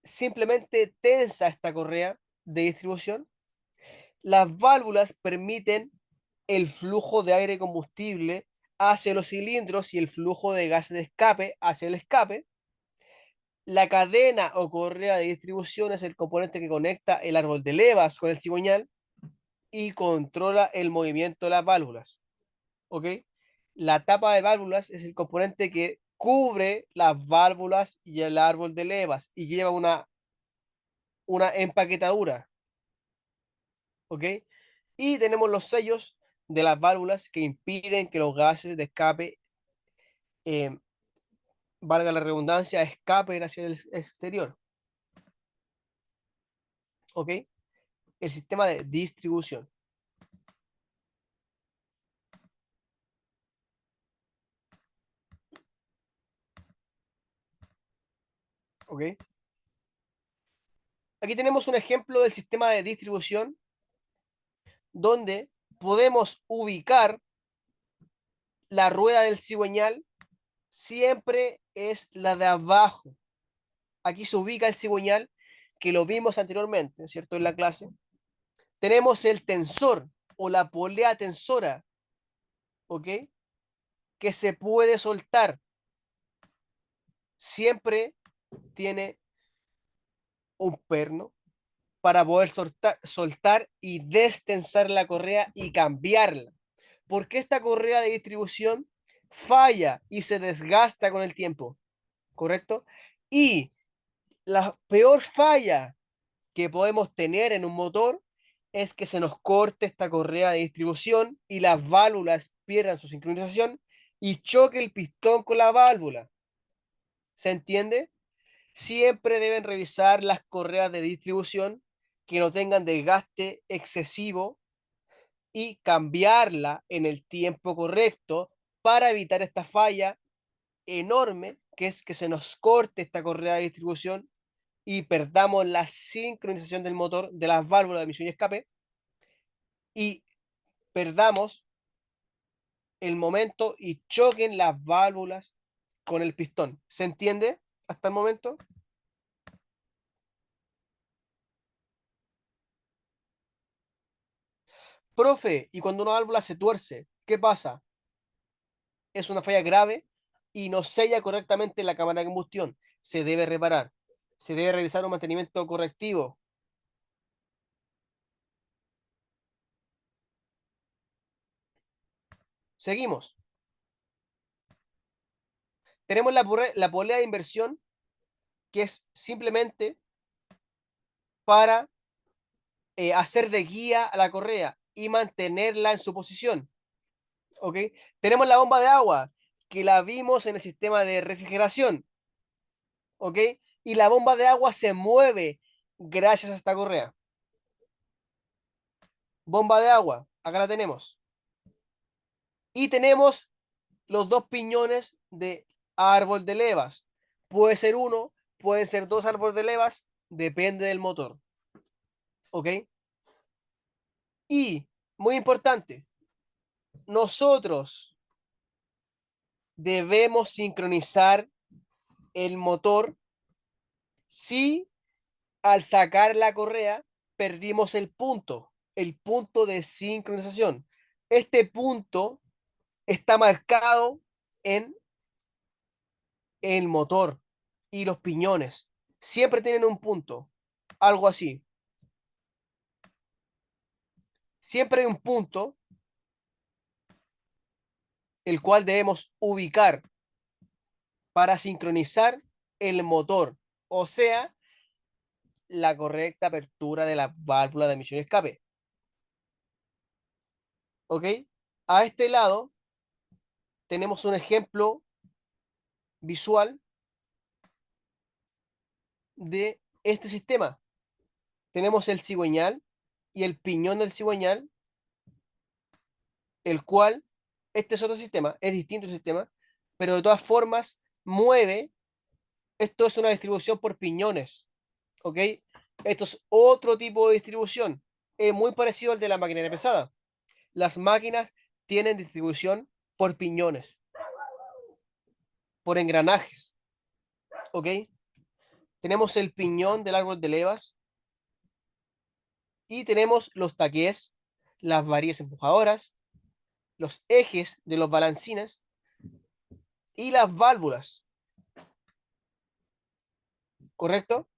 simplemente tensa esta correa de distribución. Las válvulas permiten el flujo de aire y combustible hacia los cilindros y el flujo de gases de escape hacia el escape. La cadena o correa de distribución es el componente que conecta el árbol de levas con el cigüeñal y controla el movimiento de las válvulas. ¿Ok? La tapa de válvulas es el componente que cubre las válvulas y el árbol de levas y lleva una empaquetadura. ¿Ok? Y tenemos los sellos de las válvulas que impiden que los gases de escape, eh, valga la redundancia, escapen hacia el exterior. ¿Ok? El sistema de distribución. ¿Ok? Aquí tenemos un ejemplo del sistema de distribución donde podemos ubicar la rueda del cigüeñal, siempre es la de abajo. Aquí se ubica el cigüeñal, que lo vimos anteriormente, ¿cierto? En la clase. Tenemos el tensor o la polea tensora, ¿ok? Que se puede soltar. Siempre tiene un perno para poder soltar y destensar la correa y cambiarla. Porque esta correa de distribución falla y se desgasta con el tiempo, ¿correcto? Y la peor falla que podemos tener en un motor es que se nos corte esta correa de distribución y las válvulas pierdan su sincronización y choque el pistón con la válvula. ¿Se entiende? Siempre deben revisar las correas de distribución que no tengan desgaste excesivo y cambiarla en el tiempo correcto para evitar esta falla enorme que es que se nos corte esta correa de distribución y perdamos la sincronización del motor de las válvulas de admisión y escape y perdamos el momento y choquen las válvulas con el pistón. ¿Se entiende hasta el momento? Profe, y cuando una válvula se tuerce, ¿qué pasa? Es una falla grave y no sella correctamente la cámara de combustión. Se debe reparar. Se debe realizar un mantenimiento correctivo. Seguimos. Tenemos la polea de inversión, que es simplemente para hacer de guía a la correa y mantenerla en su posición. ¿Ok? Tenemos la bomba de agua, que la vimos en el sistema de refrigeración. ¿Ok? Y la bomba de agua se mueve gracias a esta correa. Bomba de agua, acá la tenemos. Y tenemos los dos piñones de árbol de levas. Puede ser uno, pueden ser dos árboles de levas, depende del motor. ¿Ok? Y, muy importante, nosotros debemos sincronizar el motor si al sacar la correa perdimos el punto de sincronización. Este punto está marcado en el motor y los piñones. Siempre tienen un punto, algo así. Siempre hay un punto el cual debemos ubicar para sincronizar el motor. O sea, la correcta apertura de la válvula de admisión y escape. ¿Ok? A este lado tenemos un ejemplo visual de este sistema. Tenemos el cigüeñal y el piñón del cigüeñal, el cual, este es otro sistema, es distinto el sistema, pero de todas formas mueve, esto es una distribución por piñones, ¿ok? Esto es otro tipo de distribución, es muy parecido al de la maquinaria pesada. Las máquinas tienen distribución por piñones, por engranajes, ¿ok? Tenemos el piñón del árbol de levas y tenemos los taqués, las varillas empujadoras, los ejes de los balancines y las válvulas, ¿correcto?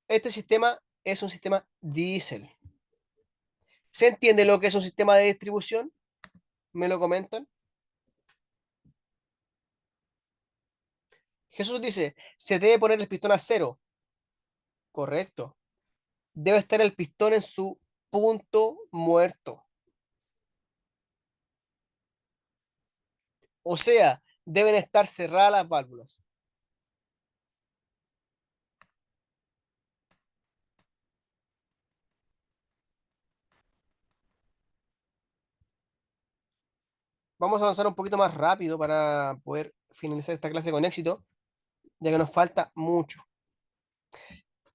Este sistema es un sistema diésel. ¿Se entiende lo que es un sistema de distribución? ¿Me lo comentan? Jesús dice, se debe poner el pistón a cero. Correcto. Debe estar el pistón en su punto muerto. O sea, deben estar cerradas las válvulas. Vamos a avanzar un poquito más rápido para poder finalizar esta clase con éxito, ya que nos falta mucho.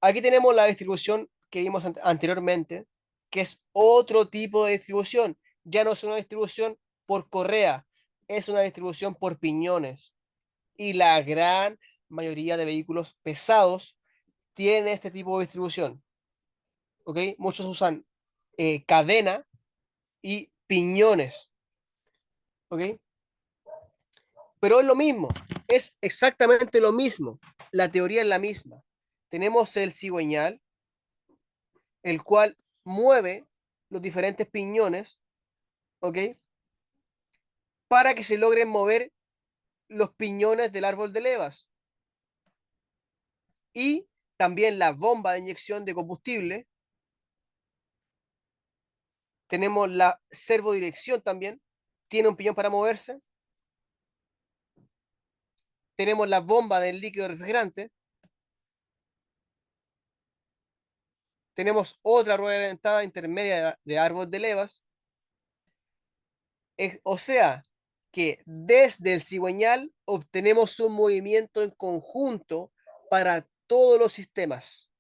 Aquí tenemos la distribución que vimos anteriormente, que es otro tipo de distribución. Ya no es una distribución por correa, es una distribución por piñones. Y la gran mayoría de vehículos pesados tiene este tipo de distribución. ¿Ok? Muchos usan cadena y piñones. ¿Ok? Pero es lo mismo, es exactamente lo mismo. La teoría es la misma. Tenemos el cigüeñal, el cual mueve los diferentes piñones, ¿ok? Para que se logren mover los piñones del árbol de levas. Y también la bomba de inyección de combustible. Tenemos la servodirección también, tiene un piñón para moverse. Tenemos la bomba del líquido refrigerante. Tenemos otra rueda dentada intermedia de árbol de levas. O sea, que desde el cigüeñal obtenemos un movimiento en conjunto para todos los sistemas.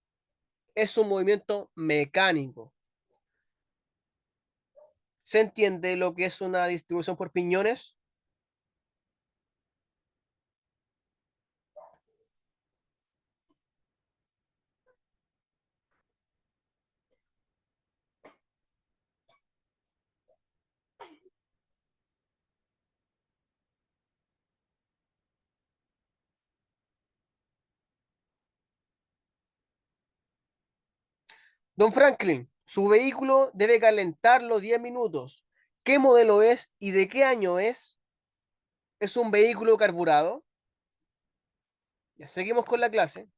Es un movimiento mecánico. ¿Se entiende lo que es una distribución por piñones? Don Franklin, su vehículo debe calentarlo 10 minutos. ¿Qué modelo es y de qué año es? ¿Es un vehículo carburado? Ya seguimos con la clase.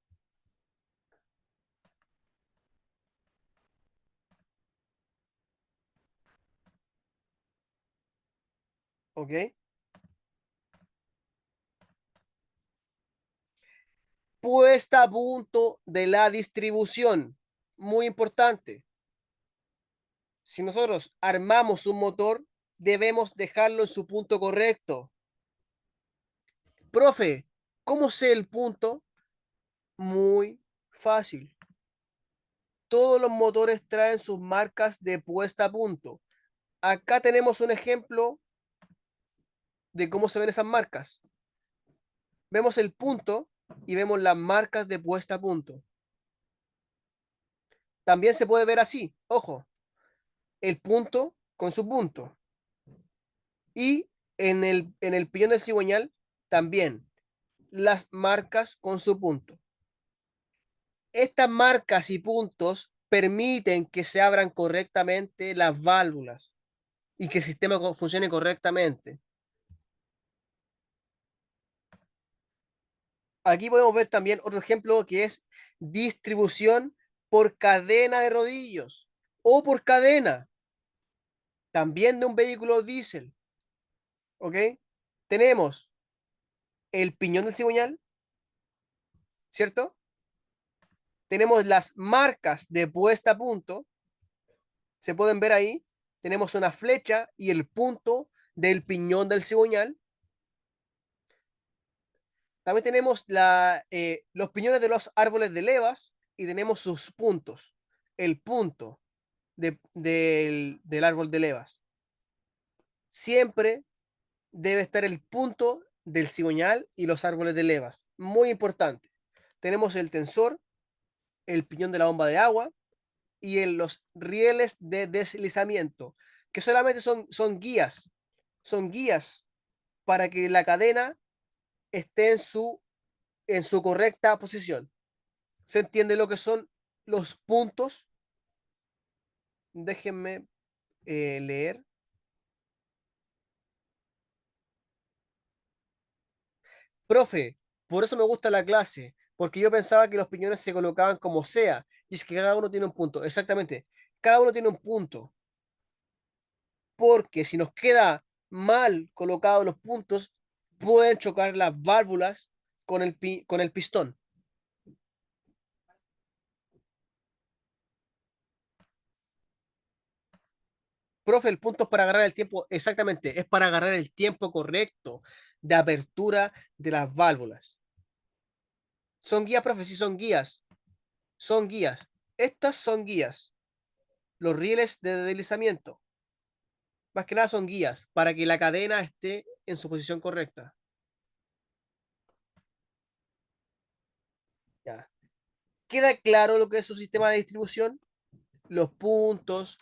¿Ok? Puesta a punto de la distribución. Muy importante. Si nosotros armamos un motor, debemos dejarlo en su punto correcto. Profe, ¿cómo sé el punto? Muy fácil. Todos los motores traen sus marcas de puesta a punto. Acá tenemos un ejemplo de cómo se ven esas marcas. Vemos el punto y vemos las marcas de puesta a punto. También se puede ver así, ojo, el punto con su punto. Y en el piñón del cigüeñal también las marcas con su punto. Estas marcas y puntos permiten que se abran correctamente las válvulas y que el sistema funcione correctamente. Aquí podemos ver también otro ejemplo que es distribución por cadena de rodillos o por cadena, también de un vehículo diésel. ¿Ok? Tenemos el piñón del cigüeñal, ¿cierto? Tenemos las marcas de puesta a punto, se pueden ver ahí. Tenemos una flecha y el punto del piñón del cigüeñal. También tenemos los piñones de los árboles de levas y tenemos sus puntos. El punto del árbol de levas. Siempre debe estar el punto del cigüeñal y los árboles de levas. Muy importante. Tenemos el tensor, el piñón de la bomba de agua y los rieles de deslizamiento, que solamente son guías. Son guías para que la cadena esté en su correcta posición. ¿Se entiende lo que son los puntos? Déjenme leer. Profe, por eso me gusta la clase, porque yo pensaba que los piñones se colocaban como sea, y es que cada uno tiene un punto. Exactamente, cada uno tiene un punto, porque si nos queda mal colocados los puntos, pueden chocar las válvulas con el pistón. Profe, el punto es para agarrar el tiempo, exactamente, es para agarrar el tiempo correcto de apertura de las válvulas. Son guías, profe, sí son guías. Son guías. Estas son guías. Los rieles de deslizamiento. Más que nada son guías para que la cadena esté en su posición correcta. Ya. ¿Queda claro lo que es su sistema de distribución? Los puntos,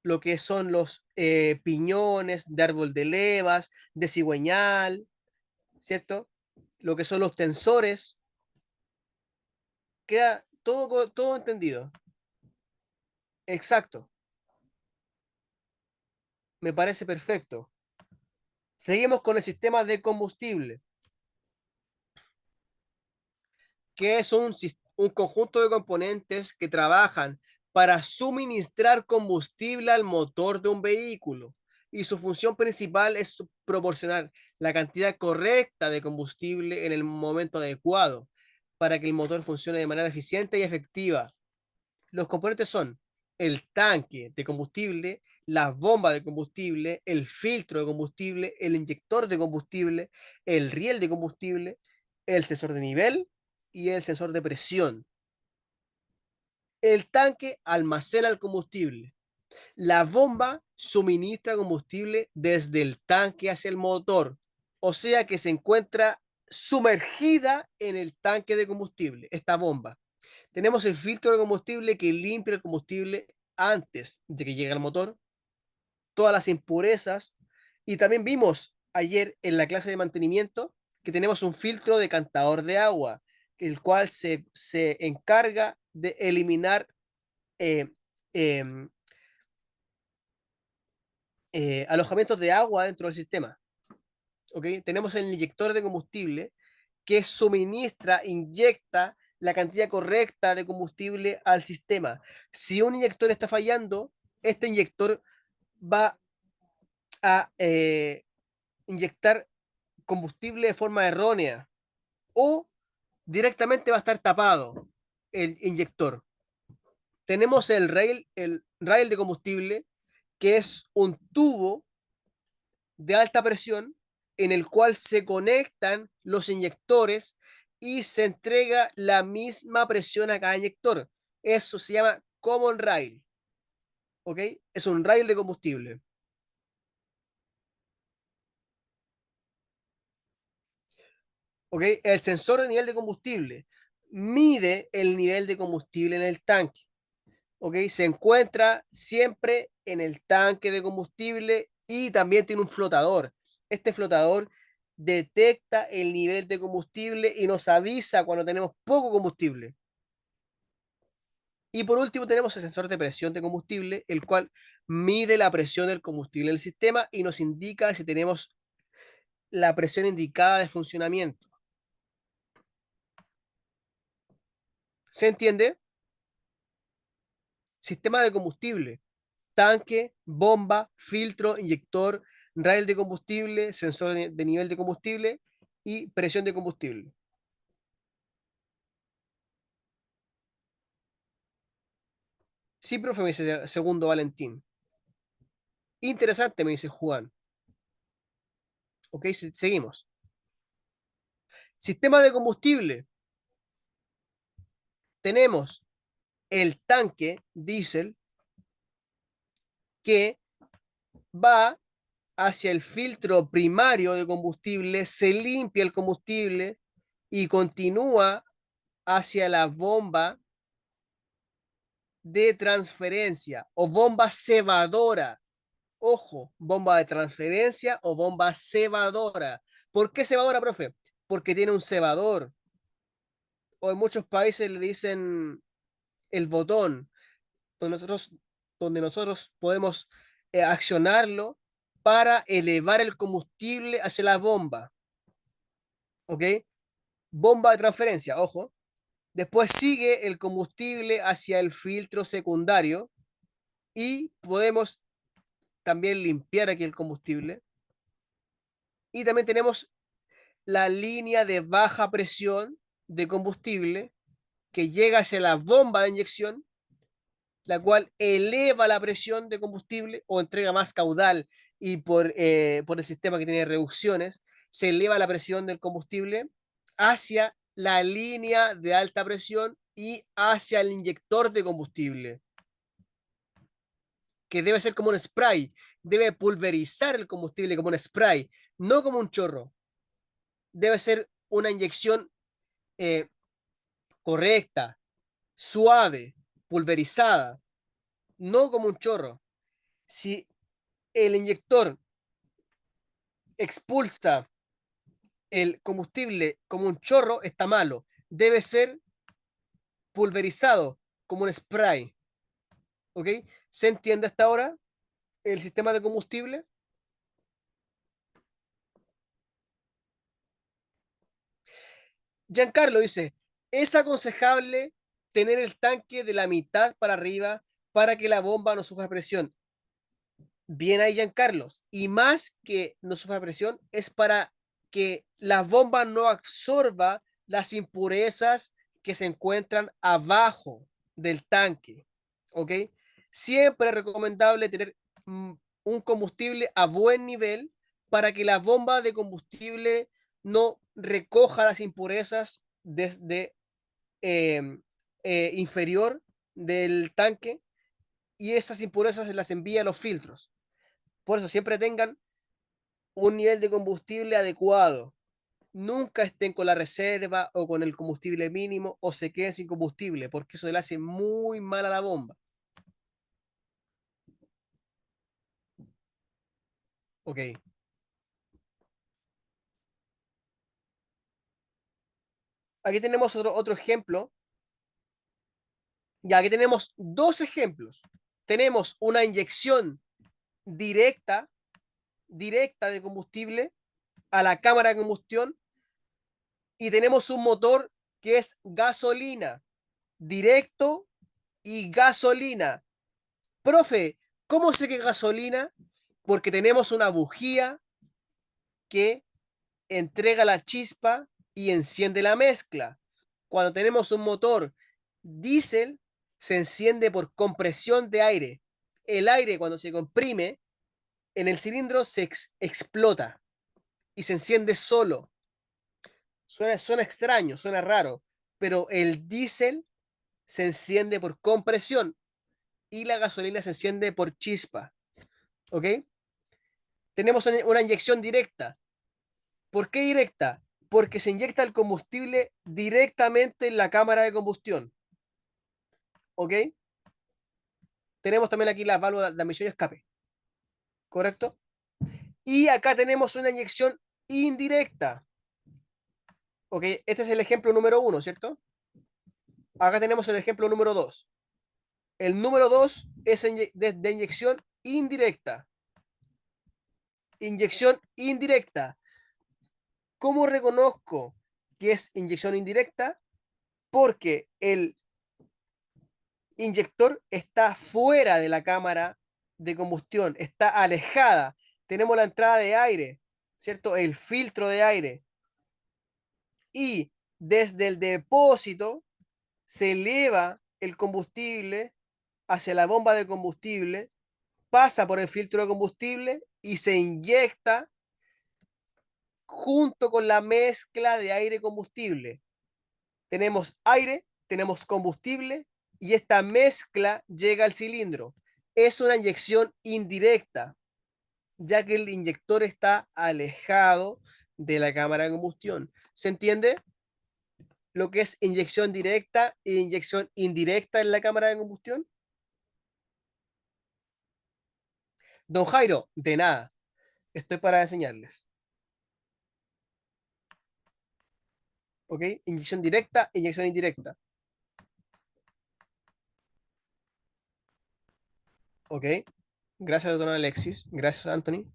lo que son los piñones de árbol de levas, de cigüeñal, ¿cierto? Lo que son los tensores. Queda todo entendido. Exacto. Me parece perfecto. Seguimos con el sistema de combustible, que es un conjunto de componentes que trabajan para suministrar combustible al motor de un vehículo. Y su función principal es proporcionar la cantidad correcta de combustible en el momento adecuado para que el motor funcione de manera eficiente y efectiva. Los componentes son el tanque de combustible, la bomba de combustible, el filtro de combustible, el inyector de combustible, el riel de combustible, el sensor de nivel y el sensor de presión. El tanque almacena el combustible. La bomba suministra combustible desde el tanque hacia el motor, o sea que se encuentra sumergida en el tanque de combustible, esta bomba. Tenemos el filtro de combustible que limpia el combustible antes de que llegue al motor, todas las impurezas. Y también vimos ayer en la clase de mantenimiento que tenemos un filtro decantador de agua, el cual se encarga de eliminar eh, eh, alojamientos de agua dentro del sistema. ¿Okay? Tenemos el inyector de combustible que suministra, inyecta la cantidad correcta de combustible al sistema. Si un inyector está fallando, este inyector va a inyectar combustible de forma errónea o directamente va a estar tapado el inyector. Tenemos el rail de combustible, que es un tubo de alta presión en el cual se conectan los inyectores y se entrega la misma presión a cada inyector. Eso se llama common rail. ¿Ok? Es un rail de combustible. ¿Ok? El sensor de nivel de combustible mide el nivel de combustible en el tanque. ¿Ok? Se encuentra siempre en el tanque de combustible y también tiene un flotador. Este flotador detecta el nivel de combustible y nos avisa cuando tenemos poco combustible. Y por último tenemos el sensor de presión de combustible, el cual mide la presión del combustible en el sistema y nos indica si tenemos la presión indicada de funcionamiento. ¿Se entiende? Sistema de combustible. Tanque, bomba, filtro, inyector, rail de combustible, sensor de nivel de combustible y presión de combustible. Sí, profe, me dice segundo Valentín. Interesante, me dice Juan. Ok, seguimos. Sistema de combustible. Tenemos el tanque diésel que va hacia el filtro primario de combustible, se limpia el combustible y continúa hacia la bomba de transferencia o bomba cebadora. Ojo, bomba de transferencia o bomba cebadora. ¿Por qué cebadora, profe? Porque tiene un cebador. O en muchos países le dicen el botón, donde nosotros podemos accionarlo para elevar el combustible hacia la bomba. ¿Ok? Bomba de transferencia, ojo. Después sigue el combustible hacia el filtro secundario y podemos también limpiar aquí el combustible. Y también tenemos la línea de baja presión de combustible que llega hacia la bomba de inyección, la cual eleva la presión de combustible o entrega más caudal y por el sistema que tiene reducciones, se eleva la presión del combustible hacia la línea de alta presión y hacia el inyector de combustible, que debe ser como un spray, debe pulverizar el combustible como un spray, no como un chorro. Debe ser una inyección eh, correcta, suave, pulverizada, no como un chorro. Si el inyector expulsa el combustible como un chorro, está malo. Debe ser pulverizado como un spray. ¿Ok? ¿Se entiende hasta ahora el sistema de combustible? Giancarlo dice, es aconsejable tener el tanque de la mitad para arriba para que la bomba no sufra presión. Bien ahí, Giancarlos. Y más que no sufra presión, es para que la bomba no absorba las impurezas que se encuentran abajo del tanque. ¿Ok? Siempre es recomendable tener un combustible a buen nivel para que la bomba de combustible no recoja las impurezas desde inferior del tanque y esas impurezas se las envía a los filtros. Por eso siempre tengan un nivel de combustible adecuado. Nunca estén con la reserva o con el combustible mínimo o se queden sin combustible, porque eso le hace muy mal a la bomba. Ok. Aquí tenemos otro ejemplo. Ya, aquí tenemos dos ejemplos. Tenemos una inyección directa de combustible a la cámara de combustión y tenemos un motor que es gasolina, directo y gasolina. Profe, ¿cómo sé que es gasolina? Porque tenemos una bujía que entrega la chispa y enciende la mezcla. Cuando tenemos un motor diésel, se enciende por compresión de aire. El aire, cuando se comprime en el cilindro, se explota y se enciende solo. Suena extraño, suena raro, pero el diésel se enciende por compresión y la gasolina se enciende por chispa. ¿Ok? Tenemos una inyección directa. ¿Por qué directa? Porque se inyecta el combustible directamente en la cámara de combustión. ¿Ok? Tenemos también aquí las válvulas de admisión y escape. ¿Correcto? Y acá tenemos una inyección indirecta. ¿Ok? Este es el ejemplo número 1, ¿cierto? Acá tenemos el ejemplo número 2. El número 2 es de inyección indirecta. Inyección indirecta. ¿Cómo reconozco que es inyección indirecta? Porque el inyector está fuera de la cámara de combustión, está alejada. Tenemos la entrada de aire, ¿cierto? El filtro de aire. Y desde el depósito se eleva el combustible hacia la bomba de combustible, pasa por el filtro de combustible y se inyecta junto con la mezcla de aire y combustible. Tenemos aire, tenemos combustible y esta mezcla llega al cilindro. Es una inyección indirecta, ya que el inyector está alejado de la cámara de combustión. ¿Se entiende lo que es inyección directa e inyección indirecta en la cámara de combustión? Don Jairo, de nada. Estoy para enseñarles. ¿Ok? Inyección directa, inyección indirecta. ¿Ok? Gracias, don Alexis. Gracias, Anthony.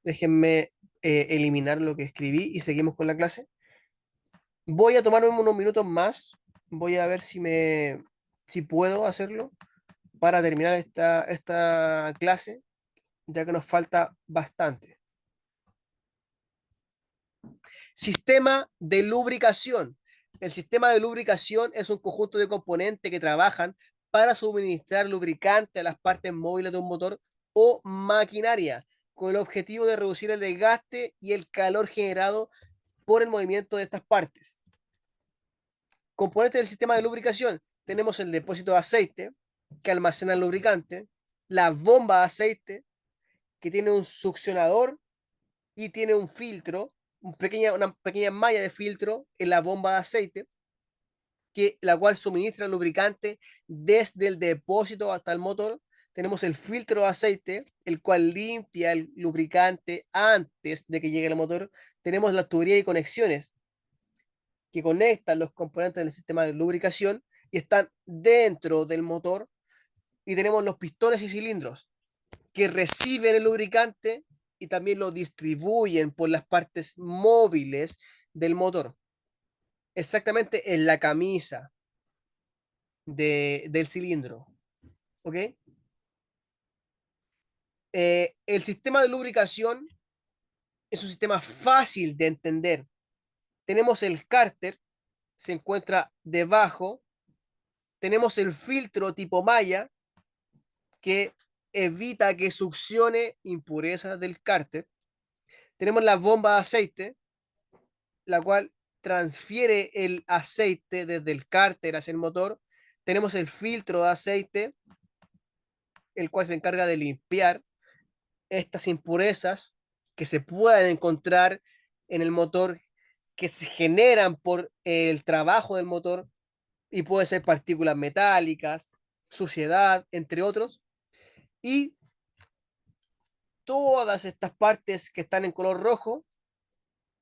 Déjenme eliminar lo que escribí y seguimos con la clase. Voy a tomarme unos minutos más. Voy a ver si puedo hacerlo para terminar esta clase, ya que nos falta bastante. Sistema de lubricación. El sistema de lubricación es un conjunto de componentes que trabajan para suministrar lubricante a las partes móviles de un motor o maquinaria, con el objetivo de reducir el desgaste y el calor generado por el movimiento de estas partes. Componentes del sistema de lubricación. Tenemos el depósito de aceite, que almacena el lubricante, la bomba de aceite, que tiene un succionador y tiene un filtro, una pequeña malla de filtro en la bomba de aceite, la cual suministra el lubricante desde el depósito hasta el motor. Tenemos el filtro de aceite, el cual limpia el lubricante antes de que llegue al motor. Tenemos la tubería y conexiones, que conectan los componentes del sistema de lubricación y están dentro del motor. Y tenemos los pistones y cilindros, que reciben el lubricante y también lo distribuyen por las partes móviles del motor. Exactamente en la camisa del cilindro. ¿Ok? El sistema de lubricación es un sistema fácil de entender. Tenemos el cárter, se encuentra debajo. Tenemos el filtro tipo malla, que evita que succione impurezas del cárter. Tenemos la bomba de aceite, la cual transfiere el aceite desde el cárter hacia el motor. Tenemos el filtro de aceite, el cual se encarga de limpiar estas impurezas que se puedan encontrar en el motor, que se generan por el trabajo del motor y pueden ser partículas metálicas, suciedad, entre otros. Y todas estas partes que están en color rojo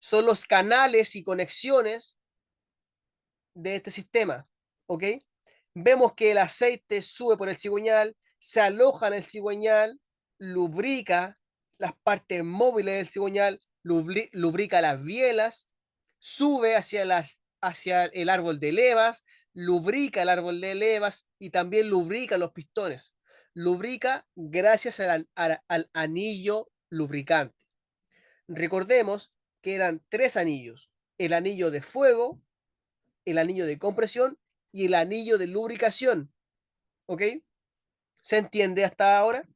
son los canales y conexiones de este sistema, ¿ok? Vemos que el aceite sube por el cigüeñal, se aloja en el cigüeñal, lubrica las partes móviles del cigüeñal, lubrica las bielas, sube hacia el árbol de levas, lubrica el árbol de levas y también lubrica los pistones. Lubrica gracias al anillo lubricante. Recordemos que eran tres anillos: el anillo de fuego, el anillo de compresión y el anillo de lubricación. ¿Ok? ¿Se entiende hasta ahora?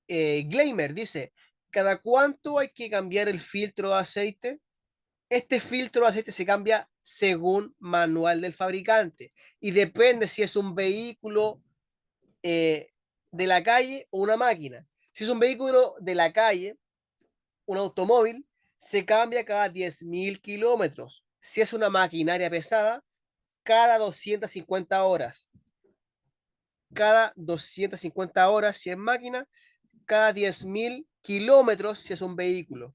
Gleimer dice, ¿cada cuánto hay que cambiar el filtro de aceite? Este filtro de aceite se cambia según manual del fabricante y depende si es un vehículo de la calle o una máquina. Si es un vehículo de la calle, un automóvil, se cambia cada 10.000 kilómetros. Si es una maquinaria pesada, cada 250 horas. Cada 250 horas si es máquina, cada 10.000 kilómetros si es un vehículo.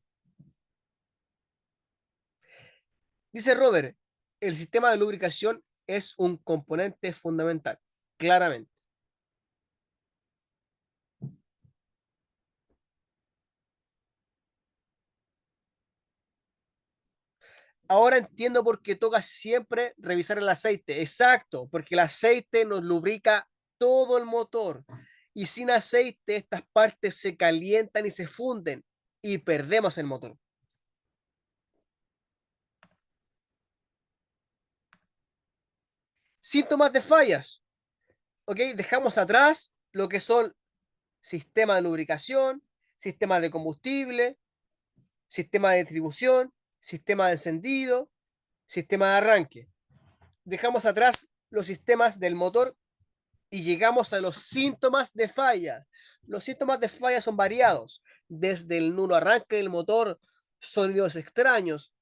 Dice Robert, el sistema de lubricación es un componente fundamental, claramente. Ahora entiendo por qué toca siempre revisar el aceite. Exacto, porque el aceite nos lubrica todo el motor. Y sin aceite estas partes se calientan y se funden y perdemos el motor. Síntomas de fallas. ¿Ok? Dejamos atrás lo que son sistema de lubricación, sistema de combustible, sistema de distribución, sistema de encendido, sistema de arranque. Dejamos atrás los sistemas del motor y llegamos a los síntomas de falla. Los síntomas de falla son variados, desde el nulo arranque del motor, sonidos extraños,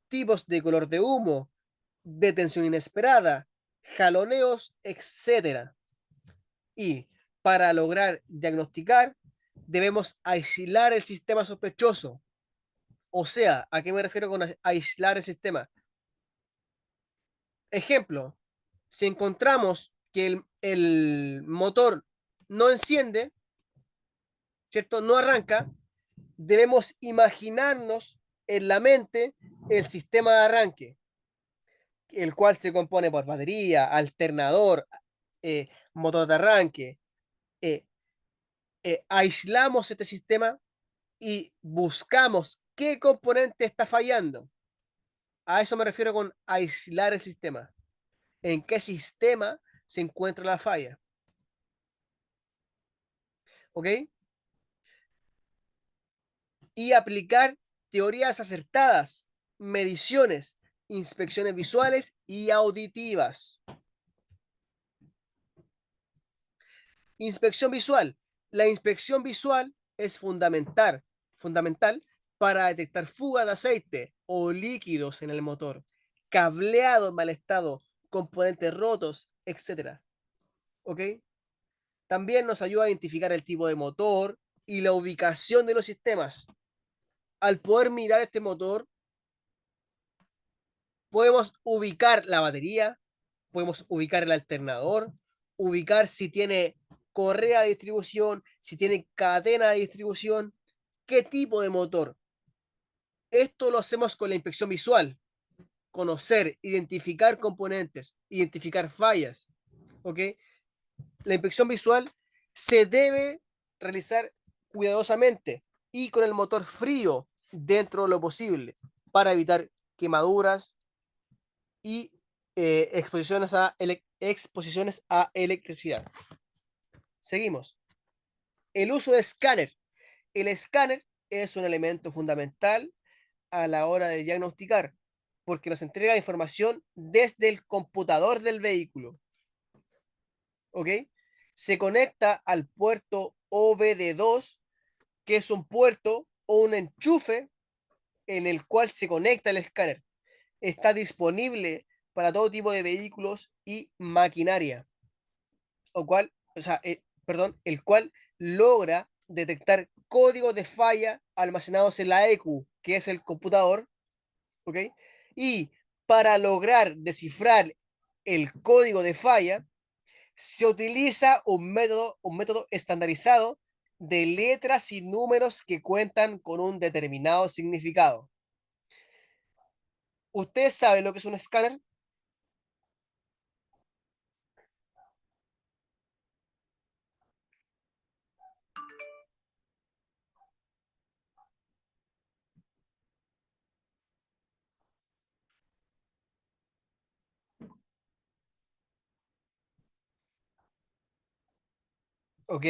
tipos de color de humo, detención inesperada, jaloneos, etc. Y para lograr diagnosticar, debemos aislar el sistema sospechoso. O sea, ¿a qué me refiero con aislar el sistema? Ejemplo, si encontramos que el motor no enciende, ¿cierto? No arranca, debemos imaginarnos en la mente el sistema de arranque, el cual se compone por batería, alternador, motor de arranque. Eh, Aislamos este sistema y buscamos qué componente está fallando. A eso me refiero con aislar el sistema. ¿En qué sistema se encuentra la falla? ¿Ok? Y aplicar teorías acertadas, mediciones, inspecciones visuales y auditivas. Inspección visual. La inspección visual es fundamental para detectar fuga de aceite o líquidos en el motor, cableado en mal estado, componentes rotos, etc. ¿Ok? También nos ayuda a identificar el tipo de motor y la ubicación de los sistemas. Al poder mirar este motor, podemos ubicar la batería, podemos ubicar el alternador, ubicar si tiene correa de distribución, si tiene cadena de distribución, qué tipo de motor. Esto lo hacemos con la inspección visual, conocer, identificar componentes, identificar fallas. ¿Ok? La inspección visual se debe realizar cuidadosamente y con el motor frío dentro de lo posible para evitar quemaduras y exposiciones a electricidad. Seguimos. El uso de escáner. El escáner es un elemento fundamental a la hora de diagnosticar porque nos entrega información desde el computador del vehículo. ¿Ok? Se conecta al puerto OBD2, que es un puerto o un enchufe en el cual se conecta el escáner. Está disponible para todo tipo de vehículos y maquinaria, el cual logra detectar códigos de falla almacenados en la ECU, que es el computador, ¿ok? Y para lograr descifrar el código de falla, se utiliza un método estandarizado de letras y números que cuentan con un determinado significado. ¿Ustedes saben lo que es un escáner? Ok,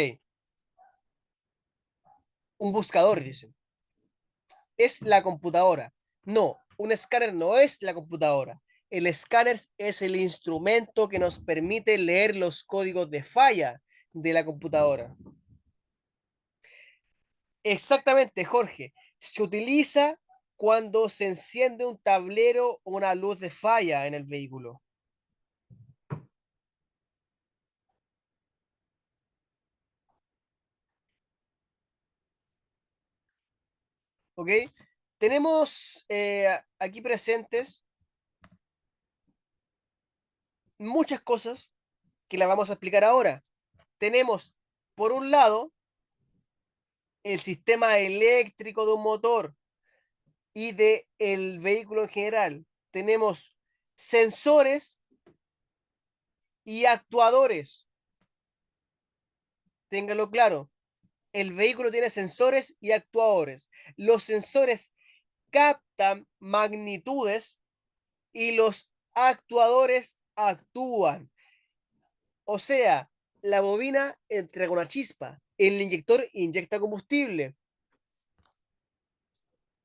un buscador, dicen. Es la computadora. No, un escáner no es la computadora. El escáner es el instrumento que nos permite leer los códigos de falla de la computadora. Exactamente, Jorge. Se utiliza cuando se enciende un tablero o una luz de falla en el vehículo. ¿Ok? Tenemos aquí presentes muchas cosas que las vamos a explicar ahora. Tenemos, por un lado, el sistema eléctrico de un motor, y de el vehículo en general. Tenemos sensores y actuadores. Ténganlo claro. El vehículo tiene sensores y actuadores. Los sensores captan magnitudes y los actuadores actúan. O sea, la bobina entrega una chispa, el inyector inyecta combustible.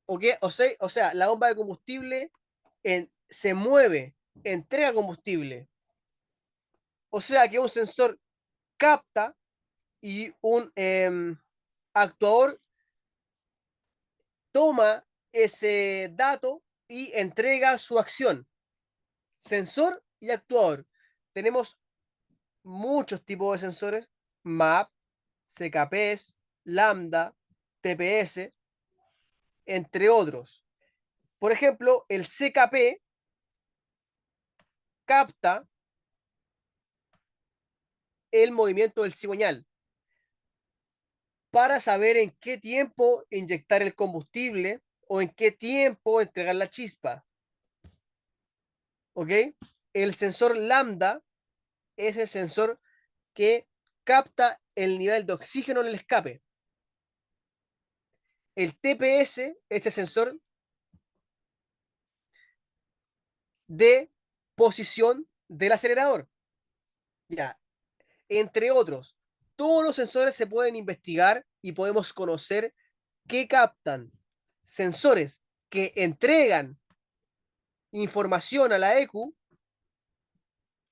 ¿Ok? O sea, la bomba de combustible se mueve, entrega combustible. O sea que un sensor capta y un actuador toma ese dato y entrega su acción. Sensor y actuador. Tenemos muchos tipos de sensores: MAP, CKPs, Lambda, TPS, entre otros. Por ejemplo, el CKP capta el movimiento del cigüeñal para saber en qué tiempo inyectar el combustible o en qué tiempo entregar la chispa. ¿Ok? El sensor lambda es el sensor que capta el nivel de oxígeno en el escape. El TPS es el sensor de posición del acelerador. Ya, entre otros. Todos los sensores se pueden investigar y podemos conocer qué captan. Sensores que entregan información a la EQ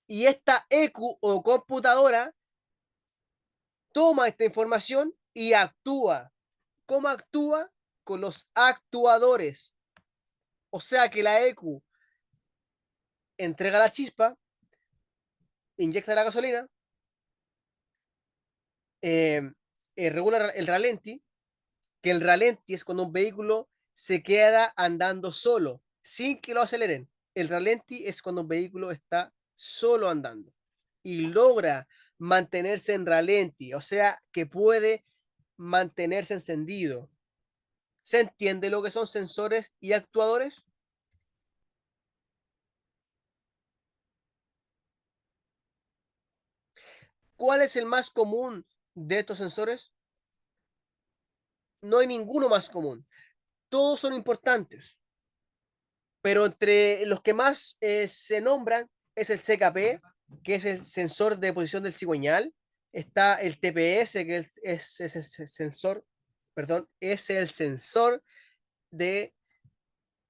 y esta EQ o computadora toma esta información y actúa. ¿Cómo actúa? Con los actuadores. O sea que la EQ entrega la chispa, inyecta la gasolina, eh, regula el ralenti, que el ralenti es cuando un vehículo se queda andando solo, sin que lo aceleren. El ralenti es cuando un vehículo está solo andando y logra mantenerse en ralenti, o sea que puede mantenerse encendido. ¿Se entiende lo que son sensores y actuadores? ¿Cuál es el más común de estos sensores? No hay ninguno más común. Todos son importantes, pero entre los que más se nombran es el CKP, que es el sensor de posición del cigüeñal. Está el TPS, que es el sensor, perdón, es el sensor de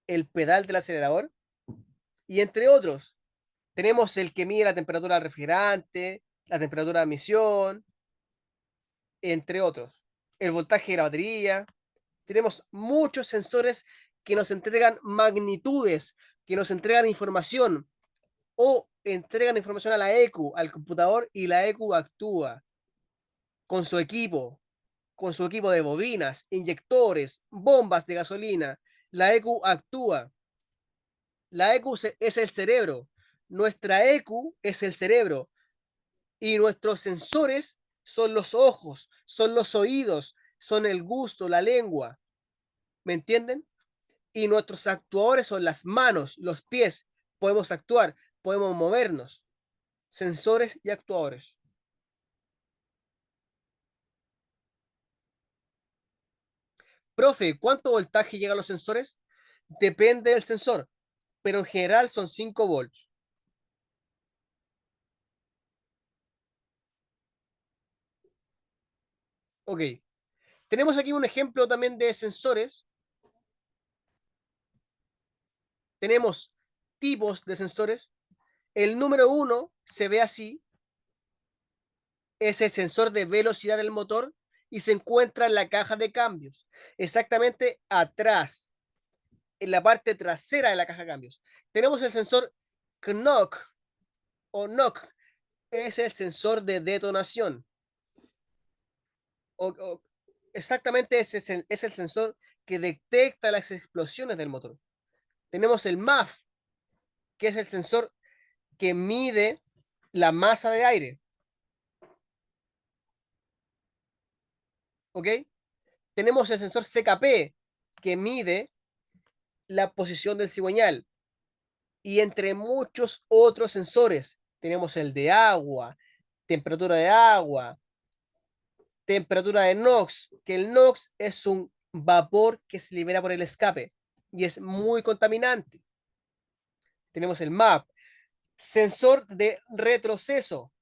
el pedal del acelerador. Y entre otros, tenemos el que mide la temperatura del refrigerante, la temperatura de emisión, entre otros. El voltaje de la batería. Tenemos muchos sensores que nos entregan magnitudes, que nos entregan información o entregan información a la EQ, al computador, y la EQ actúa con su equipo, de bobinas, inyectores, bombas de gasolina. La EQ actúa. La EQ es el cerebro. Nuestra EQ es el cerebro. Y nuestros sensores son los ojos, son los oídos, son el gusto, la lengua. ¿Me entienden? Y nuestros actuadores son las manos, los pies. Podemos actuar, podemos movernos. Sensores y actuadores. Profe, ¿cuánto voltaje llega a los sensores? Depende del sensor, pero en general son 5 volts. Ok. Tenemos aquí un ejemplo también de sensores. Tenemos tipos de sensores. El número 1 se ve así. Es el sensor de velocidad del motor y se encuentra en la caja de cambios, exactamente atrás, en la parte trasera de la caja de cambios. Tenemos el sensor knock o knock, es el sensor de detonación. O exactamente es el sensor que detecta las explosiones del motor. Tenemos el MAF, que es el sensor que mide la masa de aire. ¿Ok? Tenemos el sensor CKP, que mide la posición del cigüeñal. Y entre muchos otros sensores, tenemos el de agua, temperatura de agua, temperatura de NOx, que el NOx es un vapor que se libera por el escape y es muy contaminante. Tenemos el MAP, sensor de retroceso.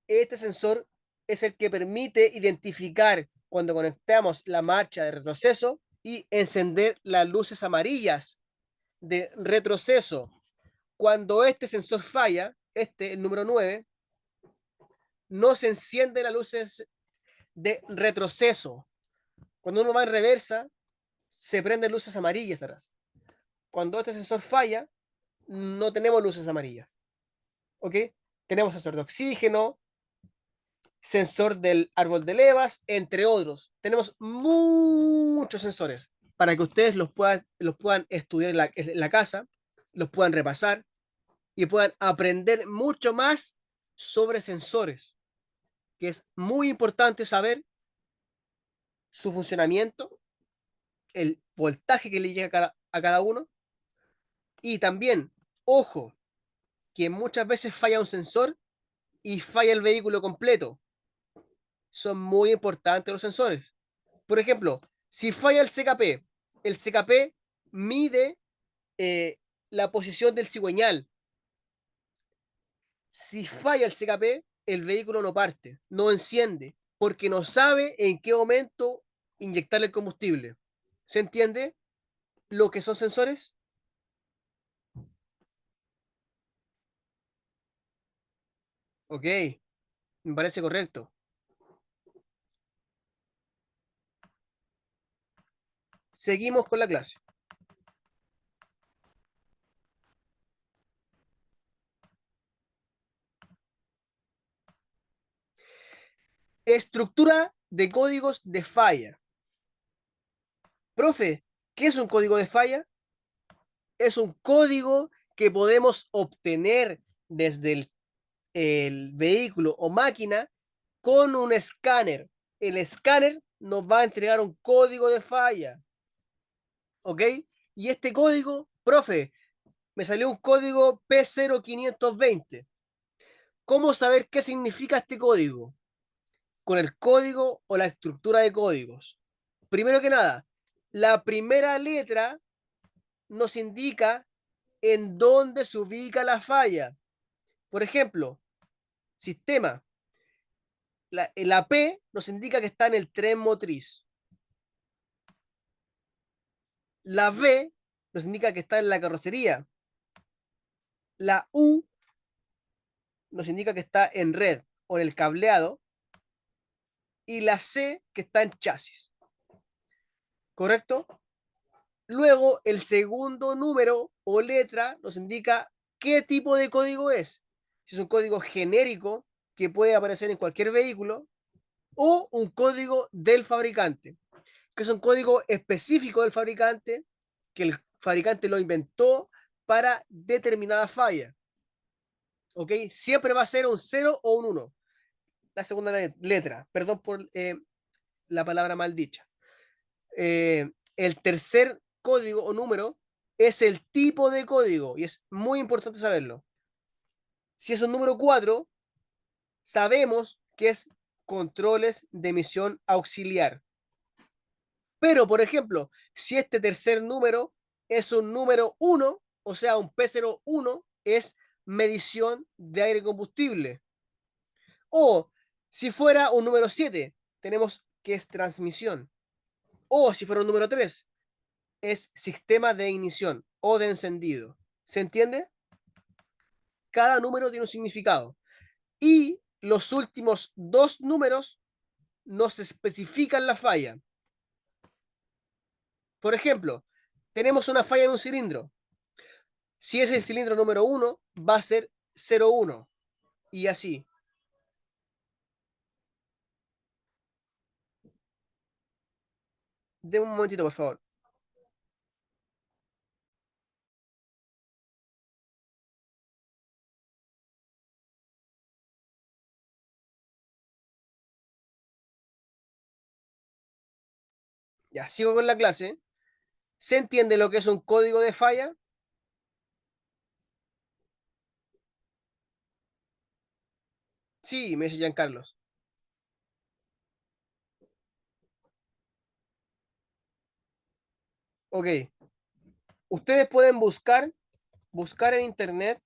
Este sensor es el que permite identificar cuando conectamos la marcha de retroceso y encender las luces amarillas de retroceso. Cuando este sensor falla, el número 9, no se enciende las luces de retroceso. Cuando uno va en reversa, se prenden luces amarillas atrás. Cuando este sensor falla, no tenemos luces amarillas. ¿Ok? Tenemos sensor de oxígeno, sensor del árbol de levas, entre otros. Tenemos muchos sensores para que ustedes los puedan estudiar en la casa, los puedan repasar y puedan aprender mucho más sobre sensores, que es muy importante saber su funcionamiento, el voltaje que le llega a cada uno y también, ojo, que muchas veces falla un sensor y falla el vehículo completo. Son muy importantes los sensores. Por ejemplo, si falla el CKP mide la posición del cigüeñal. Si falla el CKP, el vehículo no parte, no enciende, porque no sabe en qué momento inyectar el combustible. ¿Se entiende lo que son sensores? Ok, me parece correcto. Seguimos con la clase. Estructura de códigos de falla. Profe, ¿qué es un código de falla? Es un código que podemos obtener desde el vehículo o máquina con un escáner. El escáner nos va a entregar un código de falla. ¿Ok? Y este código, profe, me salió un código P0520. ¿Cómo saber qué significa este código? Con el código o la estructura de códigos. Primero que nada, la primera letra nos indica en dónde se ubica la falla. Por ejemplo, sistema. La P nos indica que está en el tren motriz. La V nos indica que está en la carrocería. La U nos indica que está en red o en el cableado. Y la C que está en chasis. ¿Correcto? Luego, el segundo número o letra nos indica qué tipo de código es. Si es un código genérico que puede aparecer en cualquier vehículo o un código del fabricante, que es un código específico del fabricante, que el fabricante lo inventó para determinada falla. ¿Ok? Siempre va a ser un 0 o un 1. La segunda letra. Perdón por la palabra mal dicha. El tercer código o número es el tipo de código y es muy importante saberlo. Si es un número 4, sabemos que es controles de emisión auxiliar. Pero, por ejemplo, si este tercer número es un número 1, o sea, un P01, es medición de aire y combustible. O si fuera un número 7, tenemos que es transmisión. O si fuera un número 3, es sistema de ignición o de encendido. ¿Se entiende? Cada número tiene un significado. Y los últimos dos números nos especifican la falla. Por ejemplo, tenemos una falla en un cilindro. Si es el cilindro número 1, va a ser 01. Y así. Deme un momentito, por favor. Ya, sigo con la clase. ¿Se entiende lo que es un código de falla? Sí, me dice Giancarlos. Ok. Ustedes pueden buscar en internet.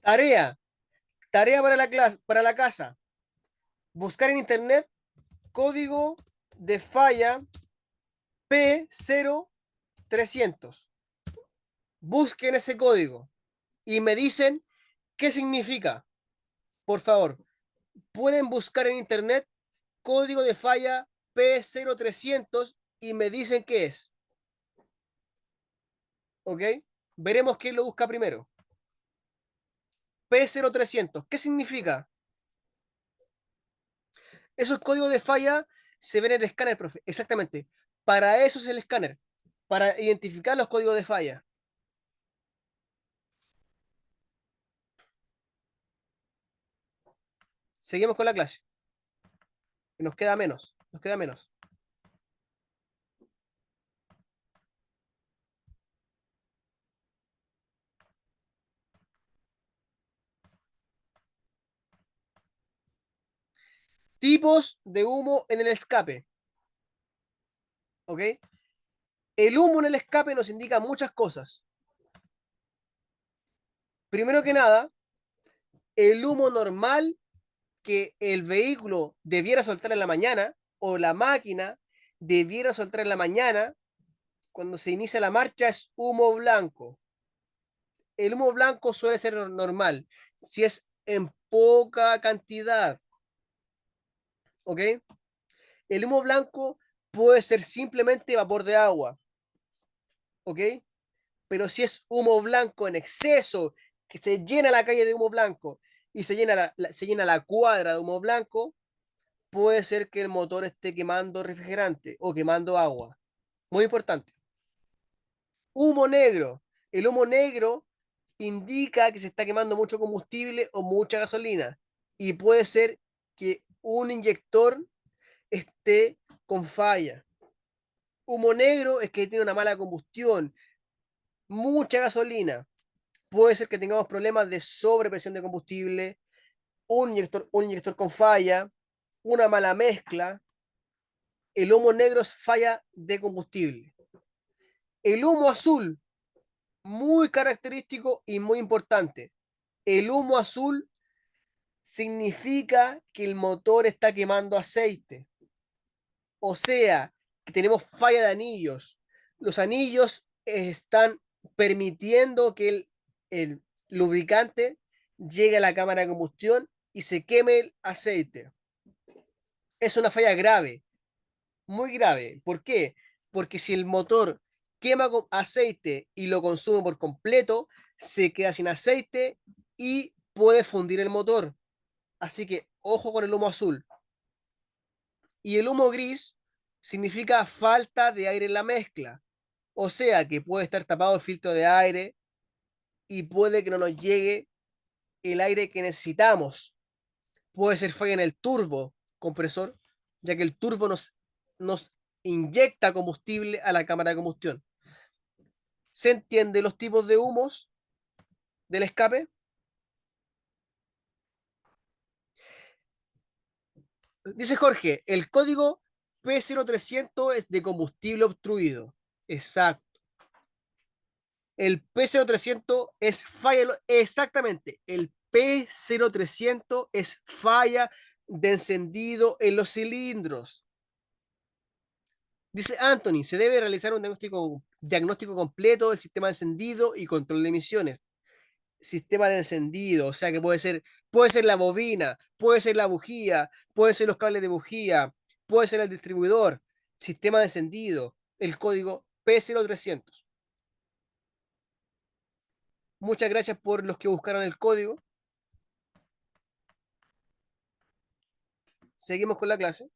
Tarea, tarea para la clase, para la casa. Buscar en internet código de falla P0300. Busquen ese código y me dicen qué significa. Por favor, pueden buscar en internet código de falla P0300 y me dicen qué es. ¿Ok? Veremos quién lo busca primero. P0300, ¿qué significa? Esos códigos de falla se ven en el escáner, profe. Exactamente. Para eso es el escáner. Para identificar los códigos de falla. Seguimos con la clase. Nos queda menos. Nos queda menos. Tipos de humo en el escape. ¿Ok? El humo en el escape nos indica muchas cosas. Primero que nada, el humo normal que el vehículo debiera soltar en la mañana o la máquina debiera soltar en la mañana cuando se inicia la marcha es humo blanco. El humo blanco suele ser normal si es en poca cantidad. ¿Ok? El humo blanco puede ser simplemente vapor de agua. ¿Ok? Pero si es humo blanco en exceso, que se llena la calle de humo blanco y se llena la cuadra de humo blanco, puede ser que el motor esté quemando refrigerante o quemando agua. Muy importante. Humo negro. El humo negro indica que se está quemando mucho combustible o mucha gasolina. Y puede ser que un inyector esté con falla. Humo negro es que tiene una mala combustión, mucha gasolina. Puede ser que tengamos problemas de sobrepresión de combustible, un inyector con falla, una mala mezcla. El humo negro es falla de combustible. El humo azul, muy característico y muy importante. El humo azul significa que el motor está quemando aceite. O sea, que tenemos falla de anillos. Los anillos están permitiendo que el lubricante llegue a la cámara de combustión y se queme el aceite. Es una falla grave, muy grave. ¿Por qué? Porque si el motor quema con aceite y lo consume por completo, se queda sin aceite y puede fundir el motor. Así que ojo con el humo azul. Y el humo gris significa falta de aire en la mezcla. O sea que puede estar tapado el filtro de aire y puede que no nos llegue el aire que necesitamos. Puede ser falla en el turbo compresor, ya que el turbo nos inyecta combustible a la cámara de combustión. ¿Se entiende los tipos de humos del escape? Dice Jorge, el código P0300 es de combustible obstruido. Exacto. El P0300 es falla, exactamente, el P0300 es falla de encendido en los cilindros. Dice Anthony, se debe realizar un diagnóstico completo del sistema de encendido y control de emisiones. Sistema de encendido, o sea que puede ser la bobina, puede ser la bujía, puede ser los cables de bujía, puede ser el distribuidor, sistema de encendido, el código P0300. Muchas gracias por los que buscaron el código. Seguimos con la clase.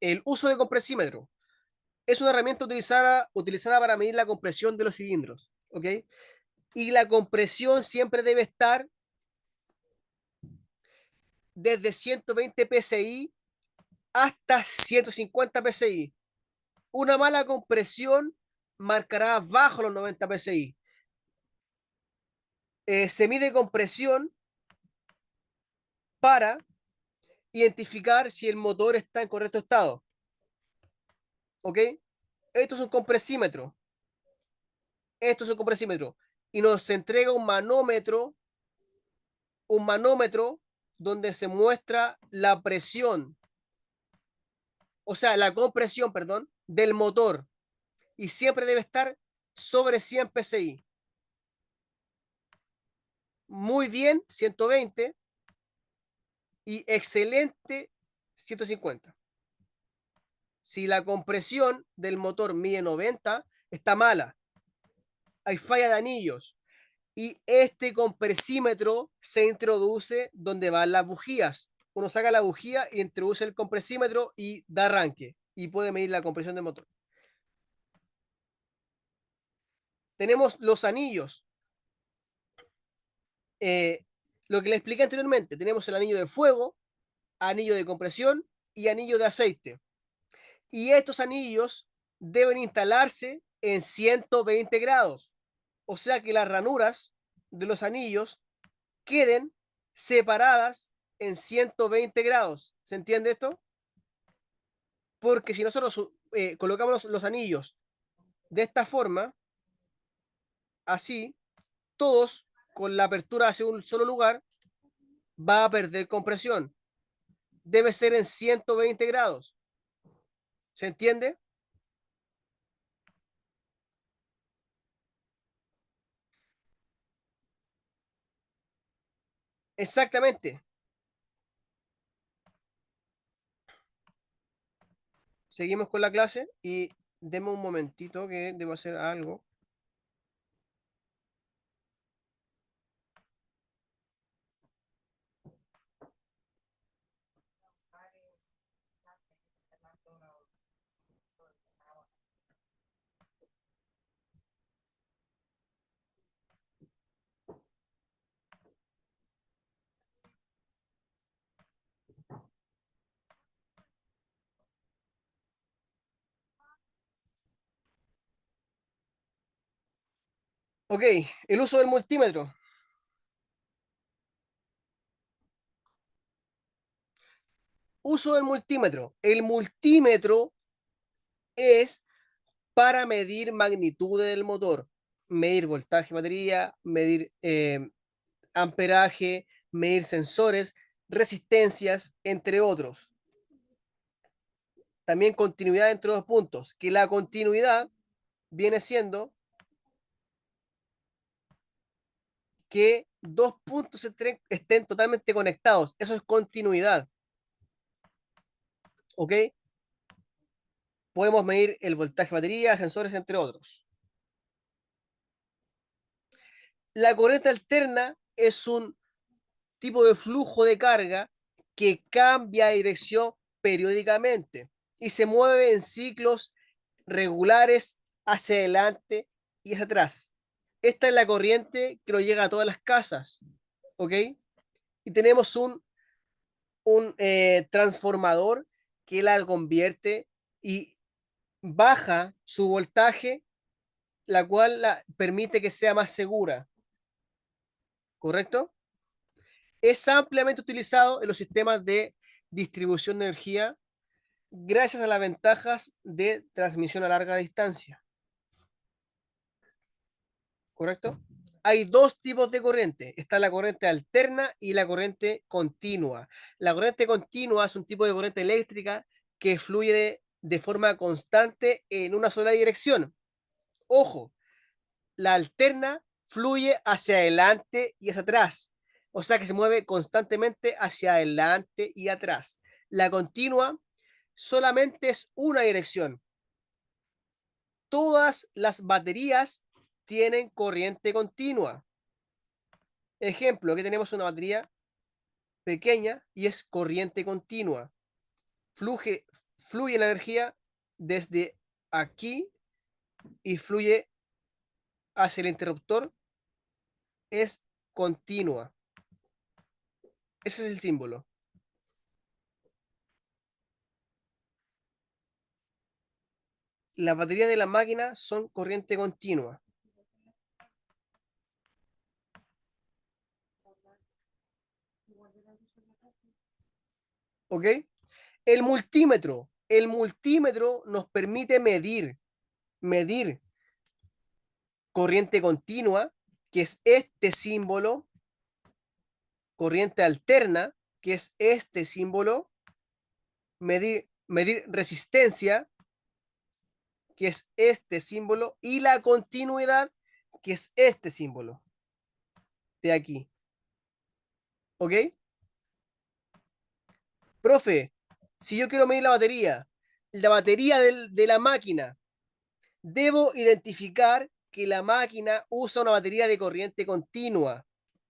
El uso de compresímetro. Es una herramienta utilizada para medir la compresión de los cilindros, ¿ok? Y la compresión siempre debe estar desde 120 psi hasta 150 psi. Una mala compresión marcará bajo los 90 psi. Se mide compresión para identificar si el motor está en correcto estado. ¿Ok? Esto es un compresímetro. Esto es un compresímetro. Y nos entrega un manómetro donde se muestra la presión, o sea, la compresión, perdón, del motor. Y siempre debe estar sobre 100 psi. Muy bien, 120. Y excelente, 150. Si la compresión del motor mide 90, está mala. Hay falla de anillos. Y este compresímetro se introduce donde van las bujías. Uno saca la bujía y introduce el compresímetro y da arranque. Y puede medir la compresión del motor. Tenemos los anillos. Lo que le expliqué anteriormente. Tenemos el anillo de fuego, anillo de compresión y anillo de aceite. Y estos anillos deben instalarse en 120 grados. O sea que las ranuras de los anillos queden separadas en 120 grados. ¿Se entiende esto? Porque si nosotros colocamos los anillos de esta forma, así, todos con la apertura hacia un solo lugar, va a perder compresión. Debe ser en 120 grados. ¿Se entiende? Exactamente. Seguimos con la clase y demos un momentito que debo hacer algo. Ok, el uso del multímetro. Uso del multímetro. El multímetro es para medir magnitudes del motor, medir voltaje de batería, medir amperaje, medir sensores, resistencias, entre otros. También continuidad entre dos puntos, que la continuidad viene siendo que dos puntos estén totalmente conectados. Eso es continuidad. ¿Ok? Podemos medir el voltaje de batería, sensores, entre otros. La corriente alterna es un tipo de flujo de carga que cambia de dirección periódicamente y se mueve en ciclos regulares hacia adelante y hacia atrás. Esta es la corriente que nos llega a todas las casas, ¿ok? Y tenemos un transformador que la convierte y baja su voltaje, la cual permite que sea más segura, ¿correcto? Es ampliamente utilizado en los sistemas de distribución de energía gracias a las ventajas de transmisión a larga distancia. ¿Correcto? Hay dos tipos de corriente. Está la corriente alterna y la corriente continua. La corriente continua es un tipo de corriente eléctrica que fluye de forma constante en una sola dirección. Ojo, la alterna fluye hacia adelante y hacia atrás. O sea que se mueve constantemente hacia adelante y atrás. La continua solamente es una dirección. Todas las baterías tienen corriente continua. Ejemplo, aquí tenemos una batería pequeña y es corriente continua. Fluye la energía desde aquí y fluye hacia el interruptor es continua. Ese es el símbolo. Las baterías de la máquina son corriente continua. ¿Ok? El multímetro nos permite medir corriente continua, que es este símbolo, corriente alterna, que es este símbolo, medir resistencia, que es este símbolo, y la continuidad, que es este símbolo de aquí. ¿Ok? Profe, si yo quiero medir la batería de la máquina, debo identificar que la máquina usa una batería de corriente continua.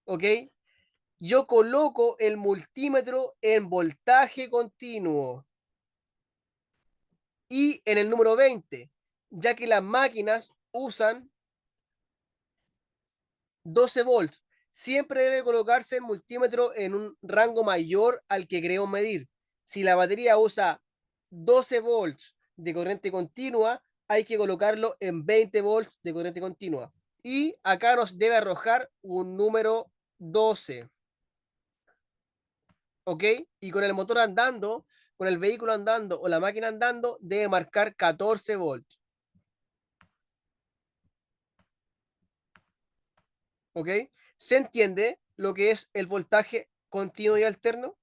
¿Ok? Yo coloco el multímetro en voltaje continuo y en el número 20, ya que las máquinas usan 12 volts. Siempre debe colocarse el multímetro en un rango mayor al que queremos medir. Si la batería usa 12 volts de corriente continua, hay que colocarlo en 20 volts de corriente continua. Y acá nos debe arrojar un número 12. ¿Ok? Y con el motor andando, con el vehículo andando o la máquina andando, debe marcar 14 volts. ¿Ok? ¿Se entiende lo que es el voltaje continuo y alterno?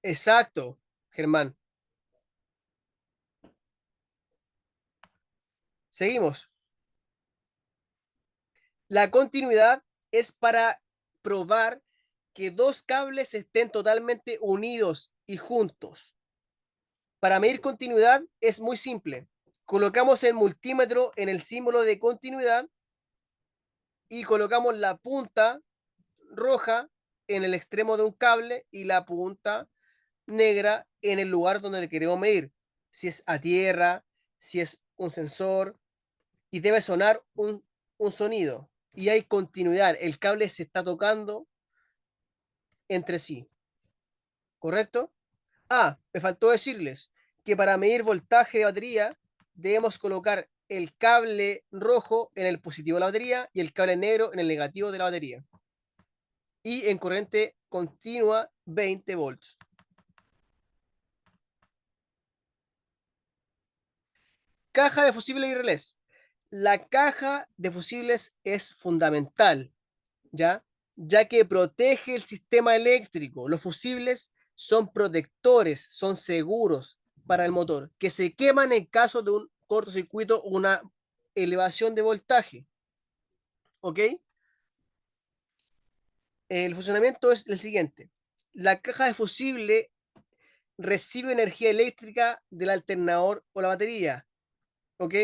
Exacto, Germán. Seguimos. La continuidad es para probar que dos cables estén totalmente unidos y juntos. Para medir continuidad es muy simple. Colocamos el multímetro en el símbolo de continuidad y colocamos la punta roja en el extremo de un cable y la punta negra en el lugar donde le queremos medir. Si es a tierra, si es un sensor, y debe sonar un sonido. Y hay continuidad. El cable se está tocando entre sí. ¿Correcto? Ah, me faltó decirles que para medir voltaje de batería debemos colocar el cable rojo en el positivo de la batería y el cable negro en el negativo de la batería. Y en corriente continua 20 volts. Caja de fusibles y relés. La caja de fusibles es fundamental, ¿ya? Ya que protege el sistema eléctrico. Los fusibles son protectores, son seguros para el motor, que se queman en caso de un cortocircuito o una elevación de voltaje. ¿Ok? El funcionamiento es el siguiente. La caja de fusible recibe energía eléctrica del alternador o la batería. ¿Ok?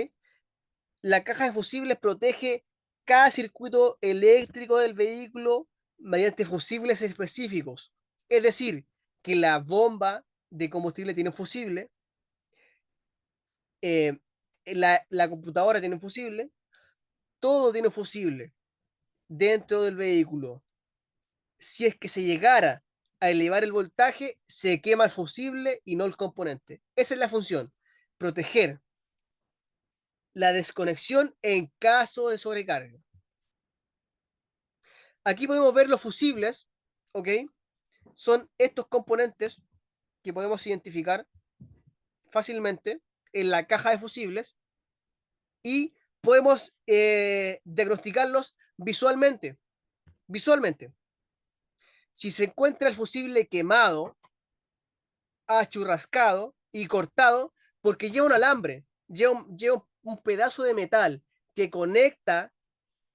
La caja de fusibles protege cada circuito eléctrico del vehículo mediante fusibles específicos. Es decir, que la bomba de combustible tiene un fusible, eh, la computadora tiene un fusible, todo tiene un fusible dentro del vehículo. Si es que se llegara a elevar el voltaje, se quema el fusible y no el componente. Esa es la función, proteger la desconexión en caso de sobrecarga. Aquí podemos ver los fusibles, ¿ok? Son estos componentes que podemos identificar fácilmente en la caja de fusibles y podemos diagnosticarlos visualmente. Visualmente, si se encuentra el fusible quemado, achurrascado y cortado, porque lleva un alambre, lleva un pedazo de metal que conecta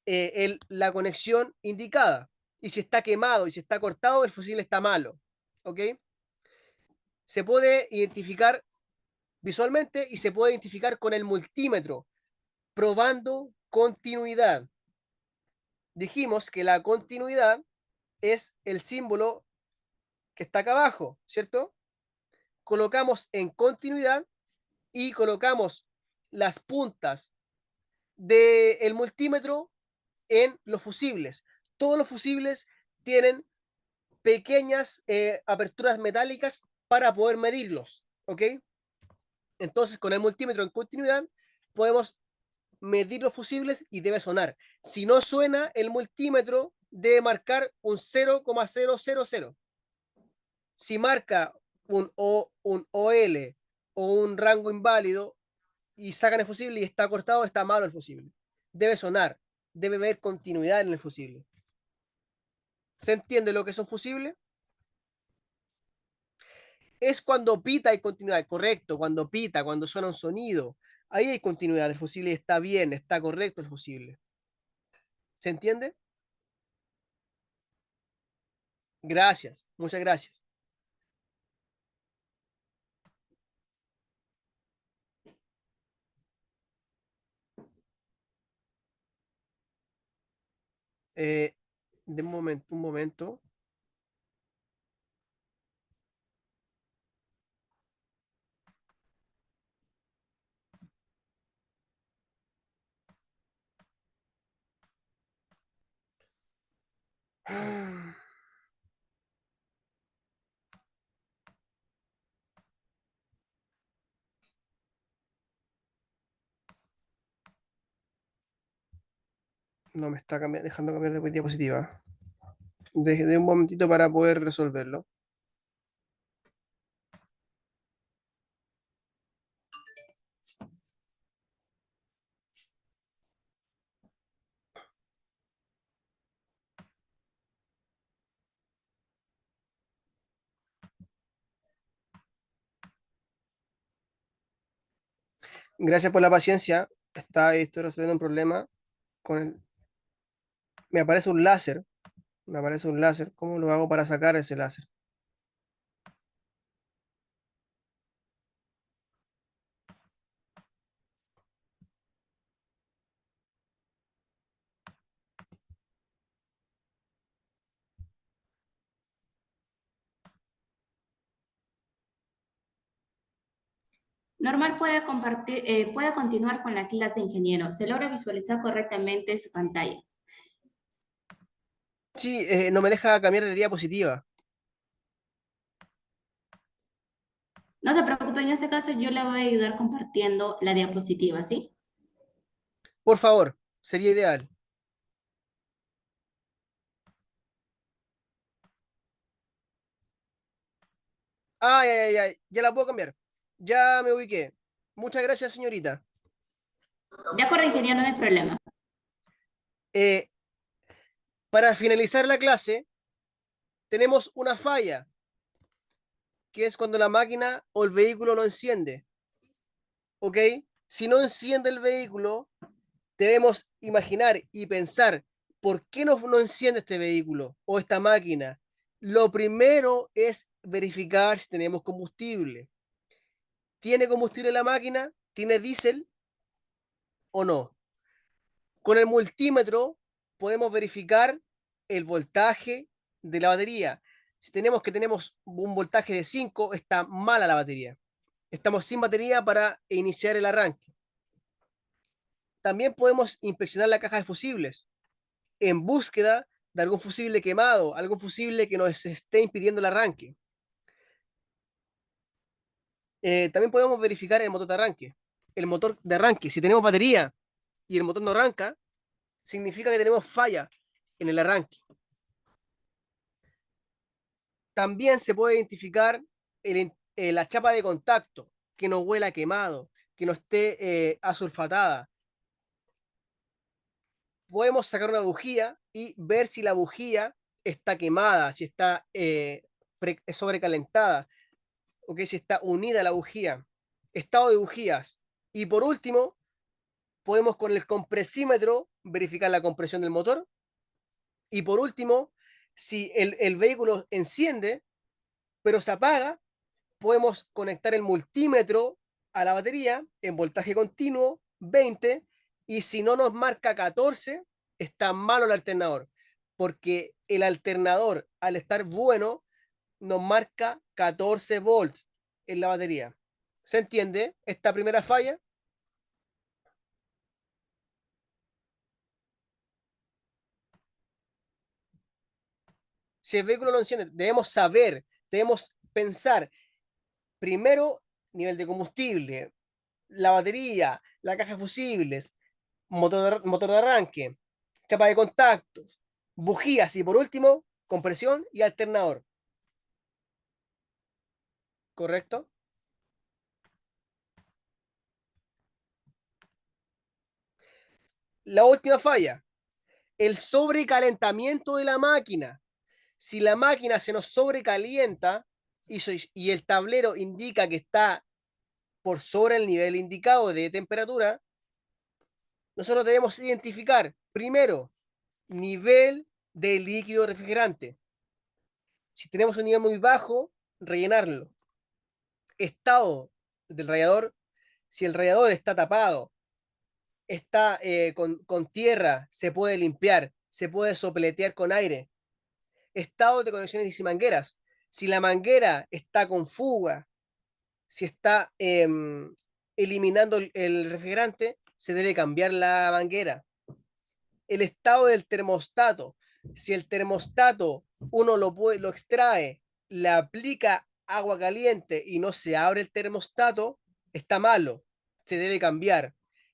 la conexión indicada. Y si está quemado y si está cortado, el fusible está malo. ¿Ok? Se puede identificar visualmente y se puede identificar con el multímetro, probando continuidad. dijimos que la continuidad es el símbolo que está acá abajo, ¿cierto? Colocamos en continuidad y colocamos las puntas del multímetro en los fusibles. Todos los fusibles tienen pequeñas aperturas metálicas para poder medirlos, ¿ok? Entonces, con el multímetro en continuidad, podemos medir los fusibles y debe sonar. Si no suena, el multímetro debe marcar un 0,000. Si marca un OL o un rango inválido y sacan el fusible y está cortado, está malo el fusible. Debe sonar, debe haber continuidad en el fusible. ¿Se entiende lo que es un fusible? Es cuando pita hay continuidad, correcto, cuando pita, cuando suena un sonido. Ahí hay continuidad, el fusible está bien, está correcto el fusible. ¿Se entiende? Gracias, muchas gracias. De un momento, un momento. No me está dejando cambiar de diapositiva. De un momentito para poder resolverlo. Gracias por la paciencia. Estoy resolviendo un problema con el... Me aparece un láser. Me aparece un láser. ¿Cómo lo hago para sacar ese láser? Normal puede compartir, puede continuar con la clase, ingeniero. Se logra visualizar correctamente su pantalla. Sí, no me deja cambiar de diapositiva. No se preocupe, en este caso yo le voy a ayudar compartiendo la diapositiva, ¿sí? Por favor, sería ideal. Ah, ya la puedo cambiar. Ya me ubiqué. Muchas gracias, señorita. De acuerdo, ingeniero, no hay problema. Eh, para finalizar la clase, tenemos una falla, que es cuando la máquina o el vehículo no enciende. ¿Ok? Si no enciende el vehículo, debemos imaginar y pensar, ¿por qué no enciende este vehículo o esta máquina? Lo primero es verificar si tenemos combustible. ¿Tiene combustible la máquina? ¿Tiene diésel o no? Con el multímetro podemos verificar el voltaje de la batería. Si tenemos un voltaje de 5, está mala la batería. Estamos sin batería para iniciar el arranque. También podemos inspeccionar la caja de fusibles en búsqueda de algún fusible quemado, algún fusible que nos esté impidiendo el arranque. También podemos verificar el motor de arranque. El motor de arranque, si tenemos batería y el motor no arranca, significa que tenemos falla en el arranque. También se puede identificar la chapa de contacto, que no huela quemado, que no esté asulfatada. Podemos sacar una bujía y ver si la bujía está quemada, si está sobrecalentada, o que si está unida a la bujía. Estado de bujías. Y por último, podemos con el compresímetro verificar la compresión del motor. Y por último, si el vehículo enciende, pero se apaga, podemos conectar el multímetro a la batería en voltaje continuo 20, y si no nos marca 14, está malo el alternador, porque el alternador, al estar bueno, nos marca 14 volts en la batería. ¿Se entiende esta primera falla? Si el vehículo no enciende, debemos saber, debemos pensar, primero, nivel de combustible, la batería, la caja de fusibles, motor de arranque, chapa de contactos, bujías y por último, compresión y alternador. ¿Correcto? La última falla, el sobrecalentamiento de la máquina. Si la máquina se nos sobrecalienta y el tablero indica que está por sobre el nivel indicado de temperatura, nosotros debemos identificar primero nivel de líquido refrigerante. Si tenemos un nivel muy bajo, rellenarlo. Estado del radiador. Si el radiador está tapado, está con tierra, se puede limpiar, se puede sopletear con aire. Estado de conexiones y mangueras. Si la manguera está con fuga, si está eliminando el refrigerante, se debe cambiar la manguera. El estado del termostato. Si el termostato uno lo extrae, le aplica agua caliente y no se abre el termostato, está malo, se debe cambiar.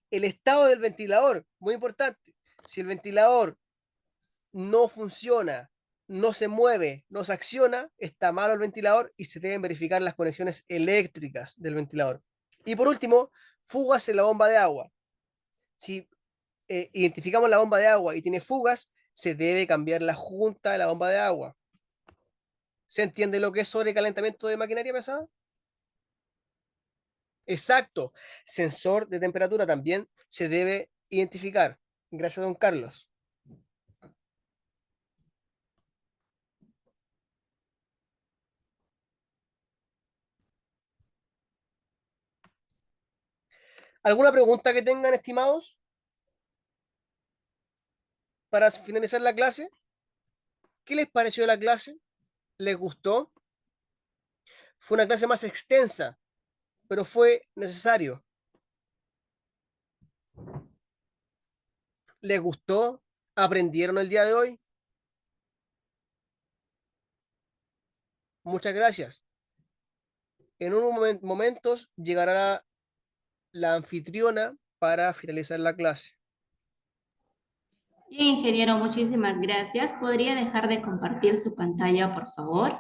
El estado del ventilador, muy importante. Si el ventilador no funciona, no se mueve, no se acciona, está malo el ventilador y se deben verificar las conexiones eléctricas del ventilador. Y por último, fugas en la bomba de agua. Si identificamos la bomba de agua y tiene fugas, se debe cambiar la junta de la bomba de agua. ¿Se entiende lo que es sobrecalentamiento de maquinaria pesada? Exacto. Sensor de temperatura también se debe identificar. Gracias, don Carlos. ¿Alguna pregunta que tengan, estimados? Para finalizar la clase. ¿Qué les pareció la clase? ¿Les gustó? Fue una clase más extensa, pero fue necesario. ¿Les gustó? ¿Aprendieron el día de hoy? Muchas gracias. En unos momentos llegará la anfitriona para finalizar la clase. Bien, ingeniero, muchísimas gracias. ¿Podría dejar de compartir su pantalla, por favor?